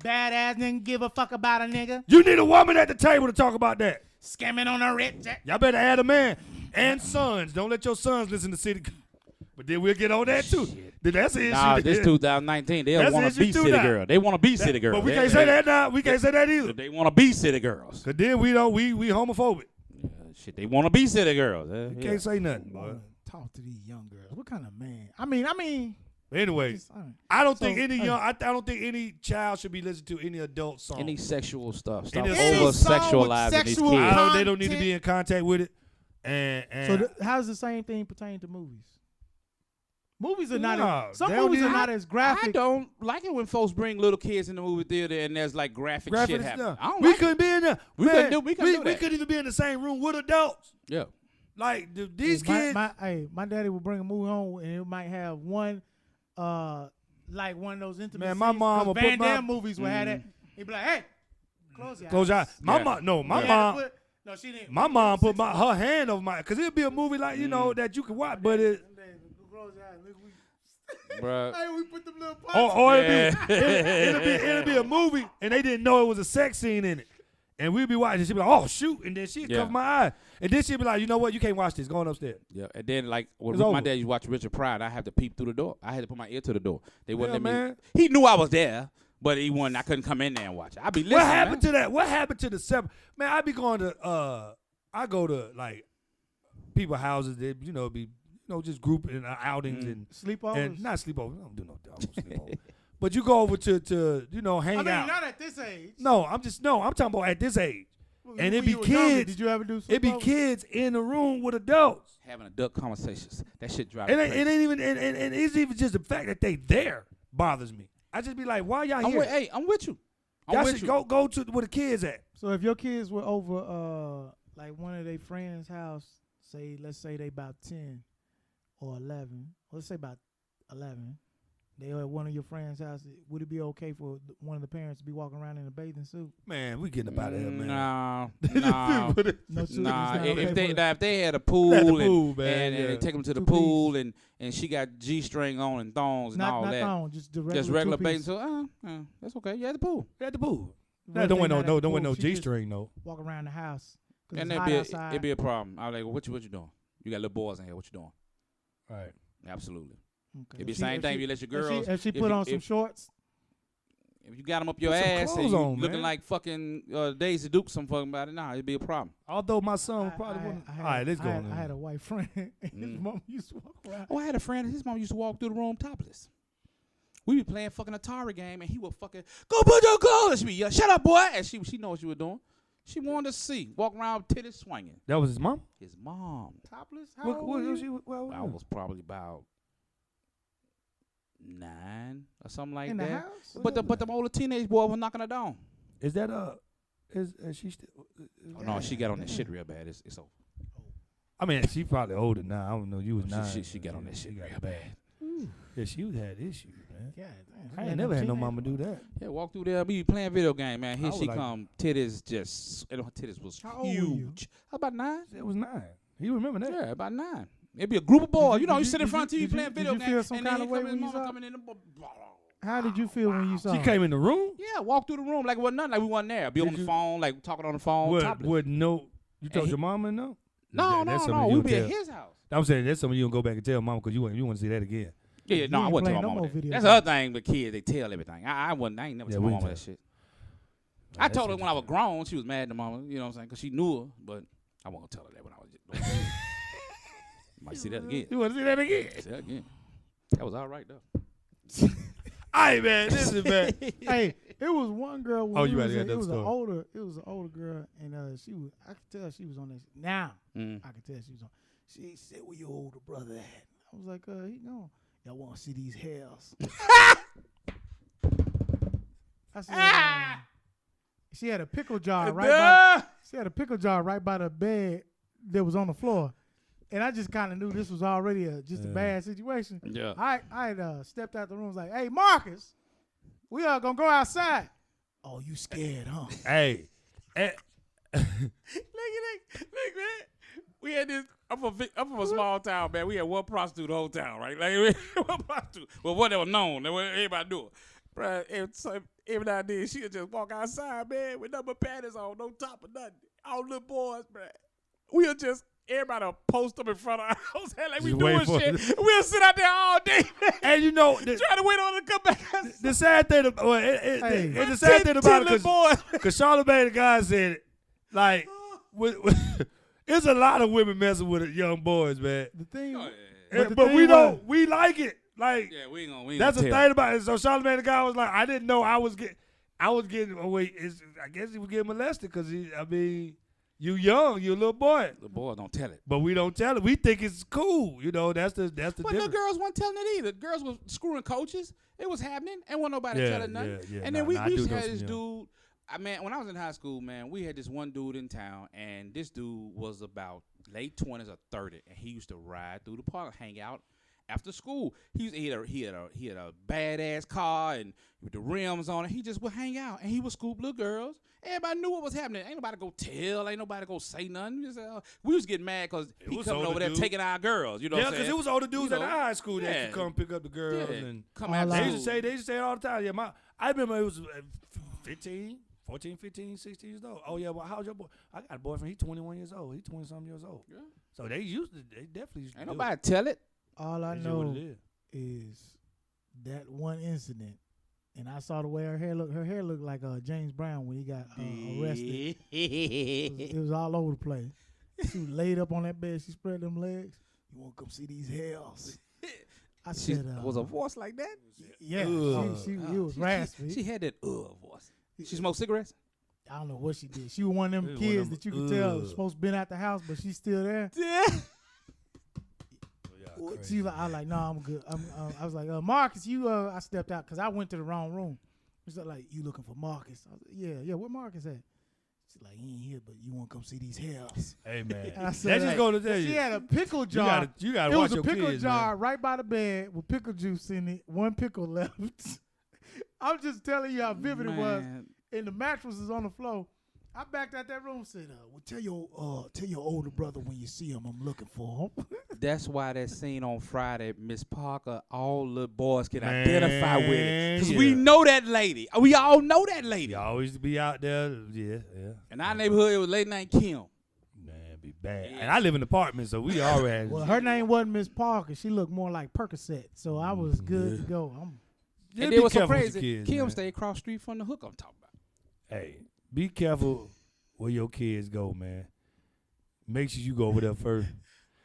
badass nigga give a fuck about a nigga, you need a woman at the table to talk about that. scamming on a rich. Y'all better add a man and sons. Don't let your sons listen to City. But then we'll get on that too. That's an issue. Nah, this 2019, they That's want an to be issue too city now. girl. They want to be city girls. But we can't say that now. We can't say that either. They want to be city girls. Cause then we homophobic. Shit, they want to be city girls. You can't say nothing, boy. Talk to these young girls. What kind of man? I mean. But anyway, just, I don't think So, any young. I don't think any child should be listening to any adult song. Any sexual stuff. Stop Any over song with sexualizing these sexual kids. They don't need to be in contact with it. And So how does the same thing pertain to movies? Movies are not. Nah, Some they don't movies are need- not as I graphic. don't like it when folks bring little kids in the movie theater and there's like graphic shit happening. stuff. I don't We like it. couldn't be in there. We Man, couldn't do- we couldn't do we that. couldn't even be in the same room with adults. Yeah. Like these kids. My daddy would bring a movie home and it might have one, like one of those intimate. Man, my scenes, mom 'cause would Van put my- Damme movies would have that. He'd be like, "Hey, close your Close your eyes. eyes." My Yeah. mom. No, my He had to mom. put- no, she didn't. My mom put her hand over my. Cause it'd be a movie like that you can watch, but it. Close your eyes. Look, Bruh. hey, we put them little parts. Or Yeah. it'll be a movie and they didn't know it was a sex scene in it. And we'd be watching, she'd be like, "Oh shoot!" And then she'd Yeah. cover my eye, and then she'd be like, "You know what? You can't watch this. Going upstairs." Yeah, and then like when It's my over. dad used to watch Richard Pryor, I had to peep through the door. I had to put my ear to the door. They wouldn't Yeah, let me. man. He knew I was there, but he wouldn't. I couldn't come in there and watch it. I'd be listening. What happened to that? What happened to the seven? Man, I be going to I go to like people houses that be just group and outings and Sleepovers. not sleepovers. I don't do no sleepover. But you go over to hang I mean, out. not at this age. No, I'm talking about at this age. Well, And when it be you were younger, kids. Did you ever do? It be sleepovers? kids in the room with adults. Having adult conversations. That shit drives It me ain't, crazy. it ain't even and it's even just the fact that they there bothers me. I just be like, why y'all here? I'm with you. I'm Y'all with should you. go to where the kids at. So if your kids were over, like one of their friends' house, let's say they about 10 or 11, let's say about 11, they are at one of your friends' house. Would it be okay for one of the parents to be walking around in a bathing suit? Man, we getting up out of here, man. No, No suit. nah. It's not If okay they for now, if they had a At pool, the and, pool, man, and yeah. they take them to the Two-piece. pool and she got G-string on and thongs and all not that, thong, just the regular just regular bathing. two-piece. So that's okay. You at the pool. At the pool. What Nah, if don't they want not at the don't want pool? no She just G-string though. Walk around the house. 'Cause And it's hot outside. it'd be a problem. I was like, what you doing? You got little boys in here. What you doing? Right. Absolutely. Okay. It'd be If the same if thing. You let your if girls. If she if put you- on some if- shorts, If you got them up your Put some ass and clothes you on, looking man. like fucking Daisy Duke, some fucking about it, nah, it'd be a problem. Although my son probably wouldn't. All right, let's go. I had a white friend. And his mom used to walk around. Oh, I had a friend. His mom used to walk through the room topless. We be playing fucking Atari game, and he would fucking go put your clothes. She be yell, "Shut up, boy!" And she know what she was doing. She wanted to see walk around titties swinging. That was his mom. His mom. Topless? How old What were was you? she? Well, I was probably about 9 or something like In the that. house? But the older teenage boy was knocking her down. Is that is she still? Oh, no, she got on that shit real bad. It's over. I mean, she probably older now. I don't know. You was 9. She got on that shit real bad. Yeah, she had issues, man. Yeah, I ain't never had no mama do that. Yeah, walk through there, be playing video game, man. Here I was she like- come, titties just, her titties was How old were you? huge. About 9. It was 9. You remember that? Yeah, about 9. It'd be a group of boys. You know, did you you- sit in did front of you- TV did playing you- video did you games, feel some and kind then of here way come when his you mama saw? coming in. How did you feel when you saw? She her? came in the room. Yeah, walk through the room like it wasn't nothing, like we wasn't there. Be Did on the you- phone, like talking on the phone. topless. Would no? You told he- your mama no? No, That's no, something no. you We don't be at tell. his house. I'm saying that's something you don't go back and tell mama because you want to see that again. Yeah, You no, I ain't wouldn't tell playing my no mama more that. video That's games. the other thing with kids. They tell everything. I ain't never Yeah, tell my we mama tell. that shit. I told her when I was grown, she was mad at the mama, you know what I'm saying? Because she knew her, but I won't tell her that when I was just might see that again. You want to see that again? See that again. That was all right, though. Hey man, this is bad. Hey, it was one girl. When Oh, we you was already got in- that it was story. It was an older girl, and she was. I could tell she was on this. Now Mm. I could tell she was on. She said, "Where your older brother at?" I was like, "He gone. Y'all want to see these hairs?" I said, she had a pickle jar right by. She had a pickle jar right by the bed that was on the floor, and I just kind of knew this was already just a bad situation. Yeah. I had stepped out the room, was like, "Hey, Marcus, we are gonna go outside." Oh, you scared, huh? Hey, Look at man. We had this. I'm from a small town, man. We had one prostitute the whole town, right? Like one prostitute. Well, one that was known. That everybody knew her. Bruh, every now and then she'd just walk outside, man, with nothing but panties on, no top or nothing. All little boys, bruh. We'll just everybody will post up in front of our house like we Just doing wait for shit. it. We'll sit out there all day, man. and you know Trying to wait on her to come back. the sad thing, it's the sad thing about it because Charlamagne the guy said it, like, it's a lot of women messing with young boys, man. The thing, But, the we thing don't. was- We like it. Like Yeah, we ain't gonna that's the tell. thing about it. So Charlamagne the guy was like, I didn't know I was getting. Oh wait, I guess he was getting molested because you young, you a little boy. The boys don't tell it. But we don't tell it. We think it's cool. You know, that's the But the difference. girls weren't telling it either. Girls was screwing coaches. It was happening, and wasn't nobody Yeah, telling nothing. yeah. And Nah, then we I used do to have know this some dude. I mean, when I was in high school, man, we had this one dude in town, and this dude was about late 20s or 30, and he used to ride through the park, hang out after school. He had a badass car and with the rims on it. He just would hang out, and he would scoop little girls. Everybody knew what was happening. Ain't nobody go tell. Ain't nobody go say nothing. We was getting mad because he was coming older over there dudes. taking our girls. You know Yeah, what I'm because saying? it was older dudes You at know, our high school that yeah. used to come pick up the girls Yeah, and come All out. out. they used to say it all the time. Yeah, I remember it was 14, 15, 16 years old. Oh yeah, well, how's your boy? I got a boyfriend. He's 21 years old. He's 20-something years old. Yeah. So they definitely used to Ain't do nobody tell it. all I it. It's just what know it is. is that one incident, and I saw the way her hair looked. Her hair looked like James Brown when he got arrested. It was all over the place. She was laid up on that bed. She spread them legs. You want to come see these hairs? I She said, was a voice like that. yeah. Ugh. It was raspy. She had that voice. She smoked cigarettes. I don't know what she did. She was one of them It was kids one of them, that you could tell ugh. was supposed to been out the house, but she's still there. Yeah. She like, I was like, no, I'm good. I was like, Marcus, you. I stepped out because I went to the wrong room. She's like, you looking for Marcus? I was like, yeah. Where Marcus at? She's like, he ain't here, but you want to come see these hairs? Hey man, And I that's said, just going to tell She you. had a pickle jar. You gotta It watch was a your pickle kids, jar man. right by the bed with pickle juice in it. One pickle left. I'm just telling you how vivid it was. Man. And the mattress is on the floor. I backed out that room and said, well, tell your older brother when you see him, I'm looking for him. That's why that scene on Friday, Miss Parker, all the boys can identify with it. Because we yeah. know that lady. We all know that lady. You always be out there. Yeah. In our neighborhood, it was late night Kim. Man, be bad. And I live in an apartment, so we already. Well, her name wasn't Miss Parker. She looked more like Percocet, so I was good to go. Just And be it was so careful with your crazy. kids, Kim man. stayed across the street from the hook I'm talking about. Hey, be careful where your kids go, man. Make sure you go over there first.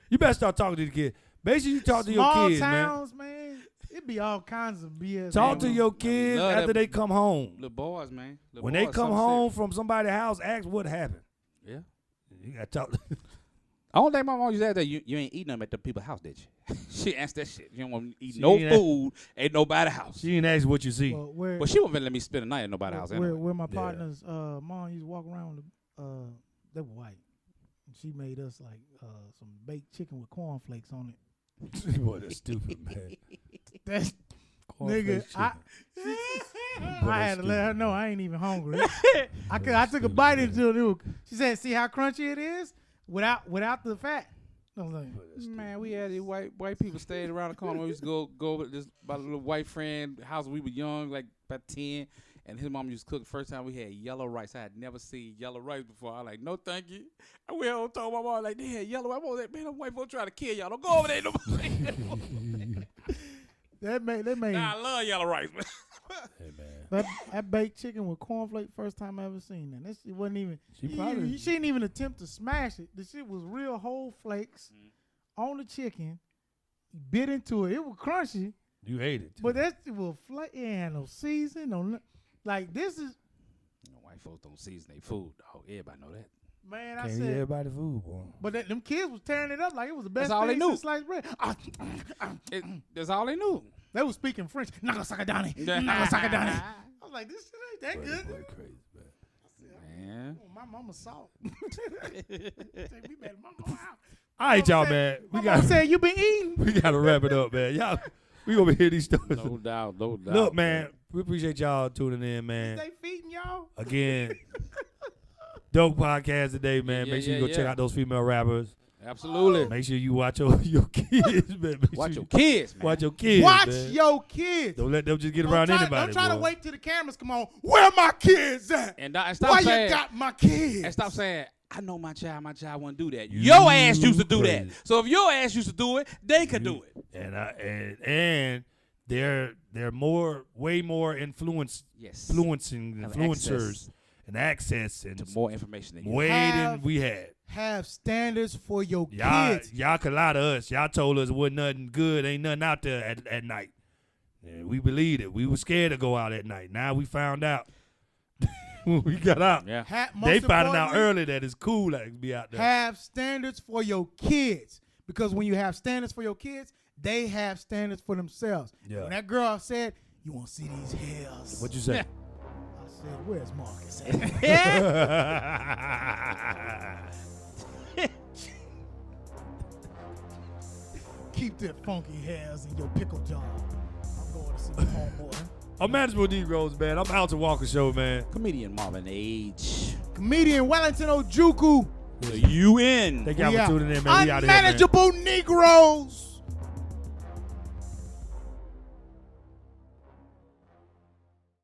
You better start talking to the kids. Make sure you talk to your Small kids, towns, man. It be all kinds of BS. man. Talk to man. your kids love after that- they come home. Little boys, man. Little When they boys, come something home from somebody's house, ask what happened. serious. You got to talk. Only thing my mom used to say, you ain't eating them at the people's house, did you? She asked that shit. You don't want to eat She no ain't food at nobody's house. She didn't ask what you see. Well, where, But she won't let me spend a night at nobody's house anyway. where my Yeah. partner's mom used to walk around with, they were white. And she made us like some baked chicken with cornflakes on it. Boy, that's stupid, man. That's Cornflakes nigga. chicken. I had to let her know I ain't even hungry. I took a bite into it. She said, "See how crunchy it is without the fat." I was like, Man, we had these white people staying around the corner. We used to go with this my little white friend house. We were young, like about 10, and his mom used to cook. The first time we had yellow rice. I had never seen yellow rice before. I was like, no, thank you. I went home and told my mom like, they had yellow rice. I was like, man, them white folks trying to kill y'all. Don't go over there. They made Nah, I love yellow rice, man. Hey, man. that baked chicken with cornflake. First time I ever seen that. This shit wasn't even. She probably- She didn't even attempt to smash it. The shit was real whole flakes on the chicken. You bit into it. It was crunchy, You ate it. Too. but that shit was it had no season, like this is. You know, white folks don't season their food, dog. Everybody know that. Man, I Can't eat said, everybody food, boy. but them kids was tearing it up like it was the best That's all they thing knew. since sliced bread. That's all they knew. They was speaking French. Nagasakadani. Yeah. Nagasakadani. I was like, this shit ain't that Boy, good. boy, crazy, man. Man. Oh, my mama's salt. We better mama out. All right, y'all, man. We My got mama said you been eating. we got to wrap it up, man. Y'all, we gonna hear these stories. No doubt, no doubt. Look, man, we appreciate y'all tuning in, man. They feeding y'all. Again, dope podcast today, man. Yeah, Make sure yeah, you go check yeah. out those female rappers. Absolutely. Make sure you watch your kids, man. Make Watch sure your kids, man. Watch your kids. Watch man. your kids. Don't let them just get Don't around try, anybody. Don't try to boy. wait till the cameras come on. Where my kids at? And stop Why saying, you got my kids? and stop saying, I know my child wouldn't do that. Your ass used to do that. crazy. So if your ass used to do it, they could do it. And they're way more Yes. influencing Have influencers access and access and To more information than you. way Have- than we had. Have standards for your kids. Y'all could lie to us. Y'all told us wasn't nothing good, ain't nothing out there at night. And we believed it. We were scared to go out at night. Now we found out. When we got out. Yeah. They found out importantly, early that it's cool to be out there. Have standards for your kids. Because when you have standards for your kids, they have standards for themselves. Yeah. When that girl said, you want to see these hairs? What you say? I said, where's Marcus at? Keep that funky hairs in your pickle jar. I'm going to see my homeboy. Unmanageable Negroes, man. I'm out to Walker Show, man. Comedian Marvin Age. Comedian Wellington Ojuku. The UN. Thank y'all We for out. tuning in, man. We out of here, man. Unmanageable Negroes.